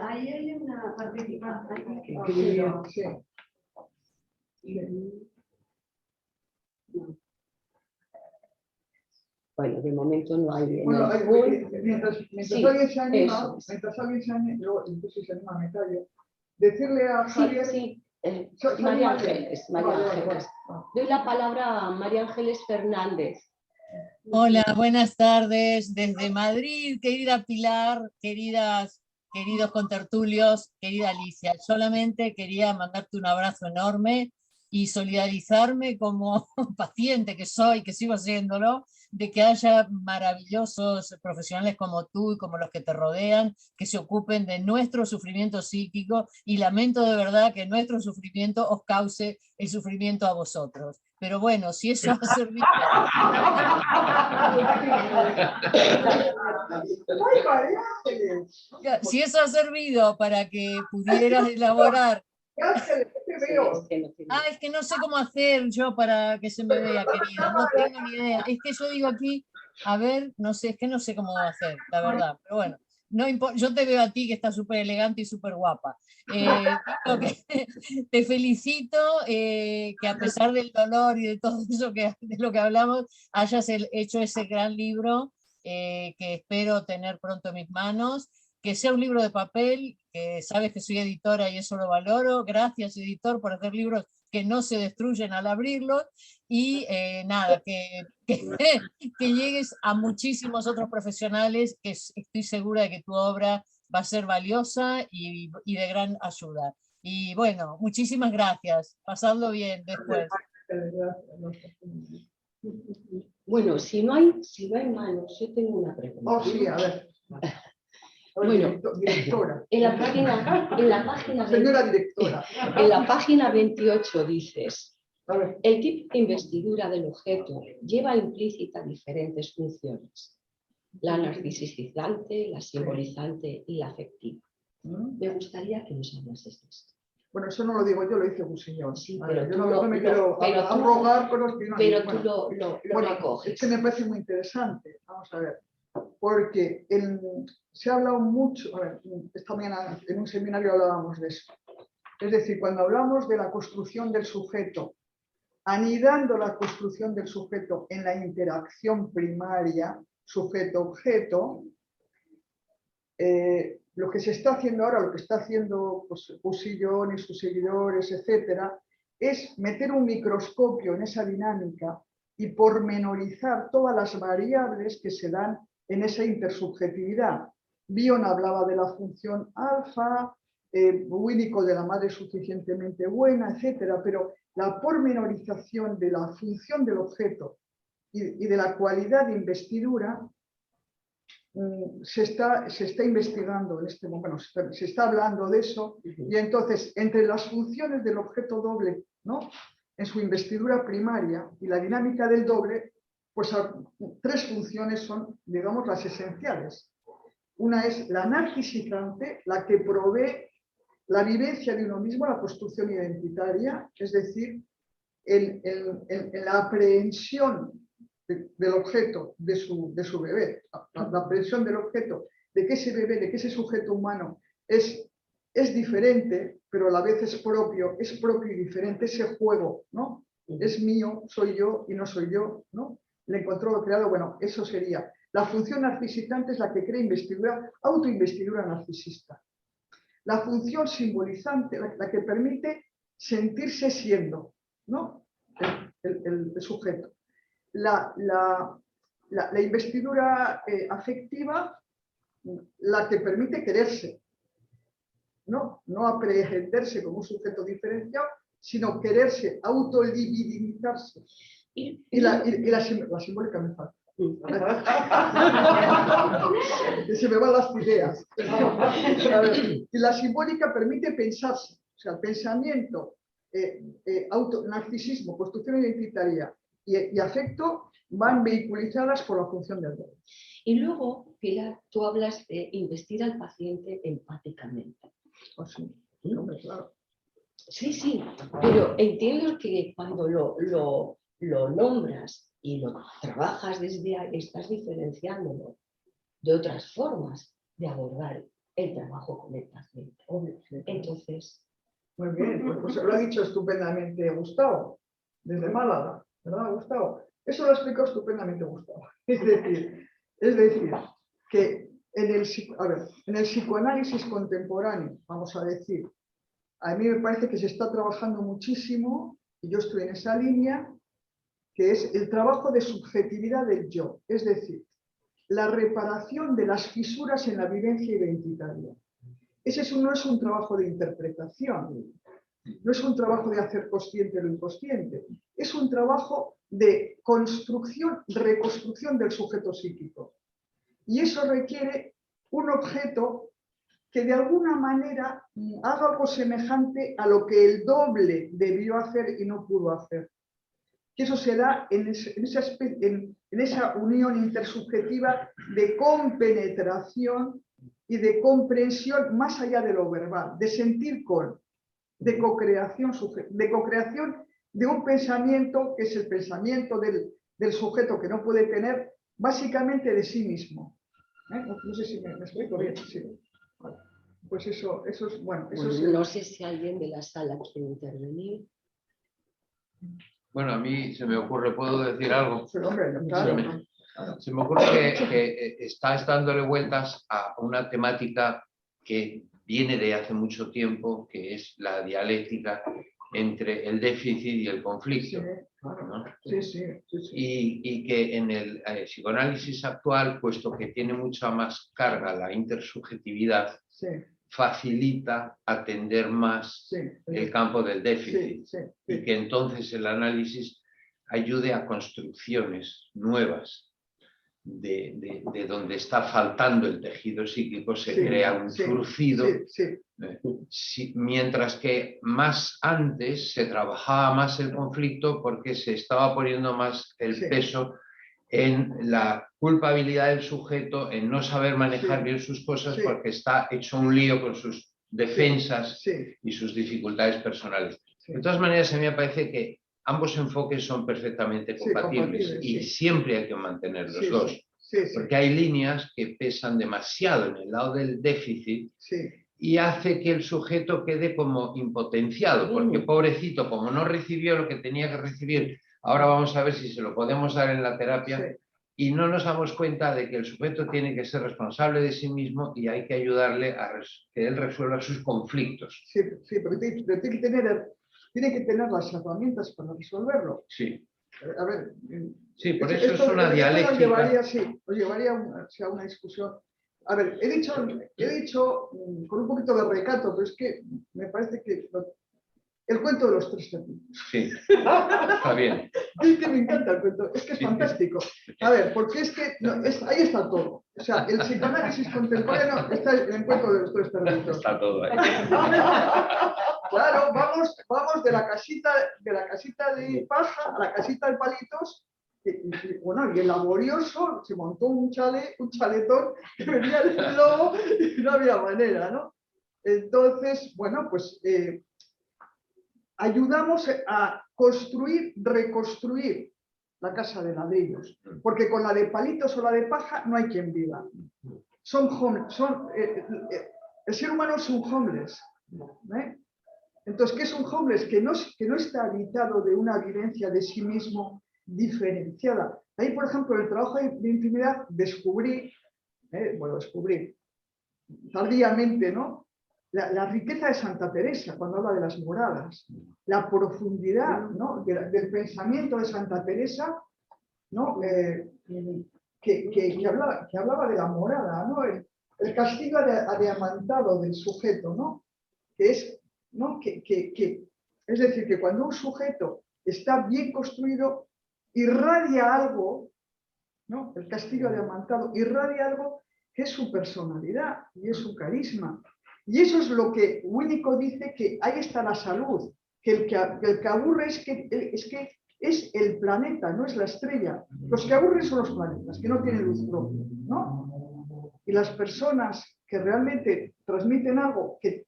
[SPEAKER 3] Ahí hay una participante que
[SPEAKER 5] Sí.
[SPEAKER 1] Bueno, de momento no hay.
[SPEAKER 5] Bueno, mientras
[SPEAKER 1] Sí,
[SPEAKER 5] alguien se anima,
[SPEAKER 1] eso es.
[SPEAKER 5] mientras alguien se anima, yo entonces se anima, me callo, decirle a
[SPEAKER 1] Sí,
[SPEAKER 5] Javier...
[SPEAKER 1] sí.
[SPEAKER 5] Soy
[SPEAKER 1] María
[SPEAKER 5] María.
[SPEAKER 1] Ángeles. María
[SPEAKER 5] Vale,
[SPEAKER 1] Ángeles.
[SPEAKER 5] vale.
[SPEAKER 1] Doy la palabra a María Ángeles Fernández.
[SPEAKER 7] Hola, buenas tardes desde Madrid, querida Pilar, queridos contertulios, querida Alicia. Solamente quería mandarte un abrazo enorme y solidarizarme como paciente que soy, que sigo haciéndolo, de que haya maravillosos profesionales como tú y como los que te rodean, que se ocupen de nuestro sufrimiento psíquico, y lamento de verdad que nuestro sufrimiento os cause el sufrimiento a vosotros. Pero bueno, si eso ha servido... Si eso ha servido para que pudieras elaborar...
[SPEAKER 5] te veo.
[SPEAKER 7] Es que no sé cómo hacer yo para que se me vea, querida. No tengo ni idea. Es que yo digo aquí, a ver, no sé, es que no sé cómo hacer, la verdad. Pero bueno, no yo te veo a ti que estás súper elegante y súper guapa. Digo que te felicito que a pesar del dolor y de todo eso de lo que hablamos, hayas hecho ese gran libro que espero tener pronto en mis manos. Que sea un libro de papel, que sabes que soy editora y eso lo valoro. Gracias, editor, por hacer libros que no se destruyen al abrirlos. Y nada, que llegues a muchísimos otros profesionales, que estoy segura de que tu obra va a ser valiosa y de gran ayuda. Y bueno, muchísimas gracias. Pasadlo bien después.
[SPEAKER 1] Bueno, si no hay manos, yo tengo una pregunta.
[SPEAKER 5] Oh, sí, a ver.
[SPEAKER 1] Bueno,
[SPEAKER 5] Directora.
[SPEAKER 1] En la página
[SPEAKER 5] Señora directora.
[SPEAKER 1] En la página 28 dices,
[SPEAKER 5] A ver.
[SPEAKER 1] el tipo de investidura del objeto lleva implícita diferentes funciones, la narcisizante, la simbolizante y la afectiva. Me gustaría que nos hablases de esto.
[SPEAKER 5] Bueno, eso no lo digo yo, lo dice un señor.
[SPEAKER 1] Sí,
[SPEAKER 5] A
[SPEAKER 1] pero
[SPEAKER 5] ver,
[SPEAKER 1] tú
[SPEAKER 5] yo no me quiero arrogar con los que no.
[SPEAKER 1] Pero
[SPEAKER 5] Bueno,
[SPEAKER 1] tú lo
[SPEAKER 5] bueno,
[SPEAKER 1] recoges.
[SPEAKER 5] es que me parece muy interesante. Vamos a ver. Porque se ha hablado mucho, a ver, esta mañana en un seminario hablábamos de eso. Es decir, cuando hablamos de la construcción del sujeto, anidando la construcción del sujeto en la interacción primaria, sujeto-objeto, lo que se está haciendo ahora, lo que está haciendo pues, Busillón y sus seguidores, etcétera, es meter un microscopio en esa dinámica y pormenorizar todas las variables que se dan en esa intersubjetividad. Bion hablaba de la función alfa, Winnicott de la madre suficientemente buena, etcétera, pero la pormenorización de la función del objeto y de la cualidad de investidura se está investigando en este momento, se está hablando de eso, y entonces entre las funciones del objeto doble, ¿no?, en su investidura primaria y la dinámica del doble, pues tres funciones son, digamos, las esenciales. Una es la narcisizante, la que provee la vivencia de uno mismo, la construcción identitaria, es decir, en la aprehensión del objeto, de su bebé, la aprehensión del objeto, de que ese bebé, de que ese sujeto humano es diferente, pero a la vez es propio y diferente, ese juego, ¿no? Es mío, soy yo y no soy yo, ¿no? Le encontró lo creado, bueno, eso sería. La función narcisistante es la que crea investidura, autoinvestidura narcisista. La función simbolizante, la que permite sentirse siendo, ¿no?, el sujeto. La investidura afectiva, la que permite quererse, no aprehenderse como un sujeto diferenciado, sino quererse, autolibidinizarse. Y la simbólica me falta. Que se me van las ideas. Y la simbólica permite pensarse, o sea, el pensamiento, narcisismo, construcción identitaria y afecto van vehiculizadas por la función del doble.
[SPEAKER 1] Y luego, Pilar, tú hablas de investir al paciente empáticamente.
[SPEAKER 5] Oh, sí. Hombre, claro.
[SPEAKER 1] Sí, pero entiendo que cuando lo nombras y lo trabajas desde ahí, estás diferenciándolo de otras formas de abordar el trabajo con el paciente. Entonces...
[SPEAKER 5] Muy bien, pues lo ha dicho estupendamente Gustavo, desde Málaga, ¿verdad, Gustavo? Eso lo explicó estupendamente Gustavo. Es decir, que en el psicoanálisis contemporáneo, vamos a decir, a mí me parece que se está trabajando muchísimo, y yo estoy en esa línea, que es el trabajo de subjetividad del yo, es decir, la reparación de las fisuras en la vivencia identitaria. Ese no es un trabajo de interpretación, no es un trabajo de hacer consciente lo inconsciente, es un trabajo de construcción, reconstrucción del sujeto psíquico. Y eso requiere un objeto que de alguna manera haga algo semejante a lo que el doble debió hacer y no pudo hacer. Que eso se da en esa unión intersubjetiva de compenetración y de comprensión más allá de lo verbal, de sentir con. de co-creación de un pensamiento que es el pensamiento del sujeto que no puede tener básicamente de sí mismo. No sé si me explico bien. Sí. Vale. Pues eso es bueno. Eso es
[SPEAKER 1] No sé si alguien de la sala quiere intervenir.
[SPEAKER 2] Bueno, a mí se me ocurre, ¿puedo decir algo?
[SPEAKER 5] Sí, hombre, claro.
[SPEAKER 2] Se me ocurre que estás dándole vueltas a una temática que viene de hace mucho tiempo, que es la dialéctica entre el déficit y el conflicto.
[SPEAKER 5] Sí, claro.
[SPEAKER 2] ¿no?
[SPEAKER 5] Sí.
[SPEAKER 2] Y que en el psicoanálisis actual, puesto que tiene mucha más carga la intersubjetividad,
[SPEAKER 5] Sí,
[SPEAKER 2] facilita atender más
[SPEAKER 5] sí,
[SPEAKER 2] el campo del déficit.
[SPEAKER 5] sí.
[SPEAKER 2] Y que entonces el análisis ayude a construcciones nuevas de donde está faltando el tejido psíquico, se crea un surcido. Mientras que más antes se trabajaba más el conflicto porque se estaba poniendo más el peso en la culpabilidad del sujeto, en no saber manejar bien sus cosas porque está hecho un lío con sus defensas y sus dificultades personales. De todas maneras, a mí me parece que ambos enfoques son perfectamente compatibles y siempre hay que mantener los dos. Porque hay líneas que pesan demasiado en el lado del déficit y hace que el sujeto quede como impotenciado, porque pobrecito, como no recibió lo que tenía que recibir, ahora vamos a ver si se lo podemos dar en la terapia, y no nos damos cuenta de que el sujeto tiene que ser responsable de sí mismo y hay que ayudarle a que él resuelva sus conflictos.
[SPEAKER 5] Sí, pero tiene que tener las herramientas para resolverlo.
[SPEAKER 2] Sí.
[SPEAKER 5] A ver,
[SPEAKER 2] sí, por eso es una dialéctica.
[SPEAKER 5] Os llevaría a una discusión. A ver, he dicho con un poquito de recato, pero es que me parece que el cuento de los 3 cerditos.
[SPEAKER 2] Sí, está bien.
[SPEAKER 5] Es que me encanta el cuento, es que es fantástico. A ver, porque es que ahí está todo. O sea, el psicoanálisis contemporáneo está en el cuento de los 3 cerditos.
[SPEAKER 2] Está todo ahí.
[SPEAKER 5] Claro, vamos de la casita de paja a la casita de palitos. Y el laborioso se montó un chaletón que venía del lobo y no había manera, ¿no? Entonces, bueno, pues ayudamos a reconstruir la casa de ladrillos, porque con la de palitos o la de paja no hay quien viva. El ser humano es un homeless. Entonces, ¿qué es un homeless? Que no está habitado de una vivencia de sí mismo diferenciada. Ahí, por ejemplo, en el trabajo de intimidad descubrí tardíamente, ¿no? La riqueza de Santa Teresa cuando habla de las moradas, la profundidad, ¿no? del pensamiento de Santa Teresa, ¿no? que hablaba de la morada, ¿no? El castigo adiamantado del sujeto, ¿no? Que es, ¿no? Es decir, que cuando un sujeto está bien construido, irradia algo, ¿no? El castigo adiamantado irradia algo que es su personalidad y es su carisma. Y eso es lo que Winnicott dice, que ahí está la salud, que el que aburre es que es el planeta, no es la estrella. Los que aburren son los planetas, que no tienen luz propia, ¿no? Y las personas que realmente transmiten algo, que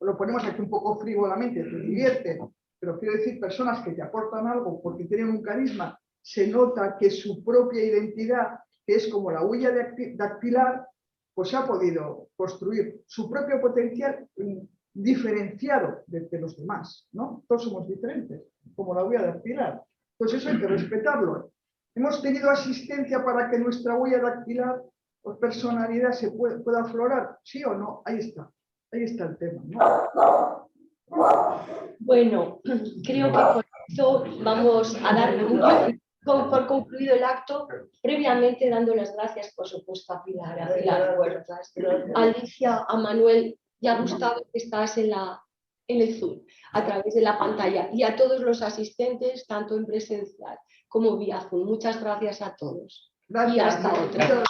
[SPEAKER 5] lo ponemos aquí un poco frívolamente, te divierten, pero quiero decir personas que te aportan algo porque tienen un carisma, se nota que su propia identidad, que es como la huella dactilar, pues ha podido construir su propio potencial diferenciado de los demás, ¿no? Todos somos diferentes, como la huella dactilar. Entonces eso hay que respetarlo. Hemos tenido asistencia para que nuestra huella dactilar o personalidad se pueda aflorar, ¿sí o no? Ahí está el tema, ¿no?
[SPEAKER 1] Bueno, creo que con esto vamos a dar por concluido el acto, previamente dando las gracias, por supuesto, a Pilar Huertas, a Alicia, a Manuel y a Gustavo, que estás en el Zoom, a través de la pantalla, y a todos los asistentes, tanto en presencial como vía Zoom. Muchas gracias a todos.
[SPEAKER 5] Gracias.
[SPEAKER 1] Y hasta otra.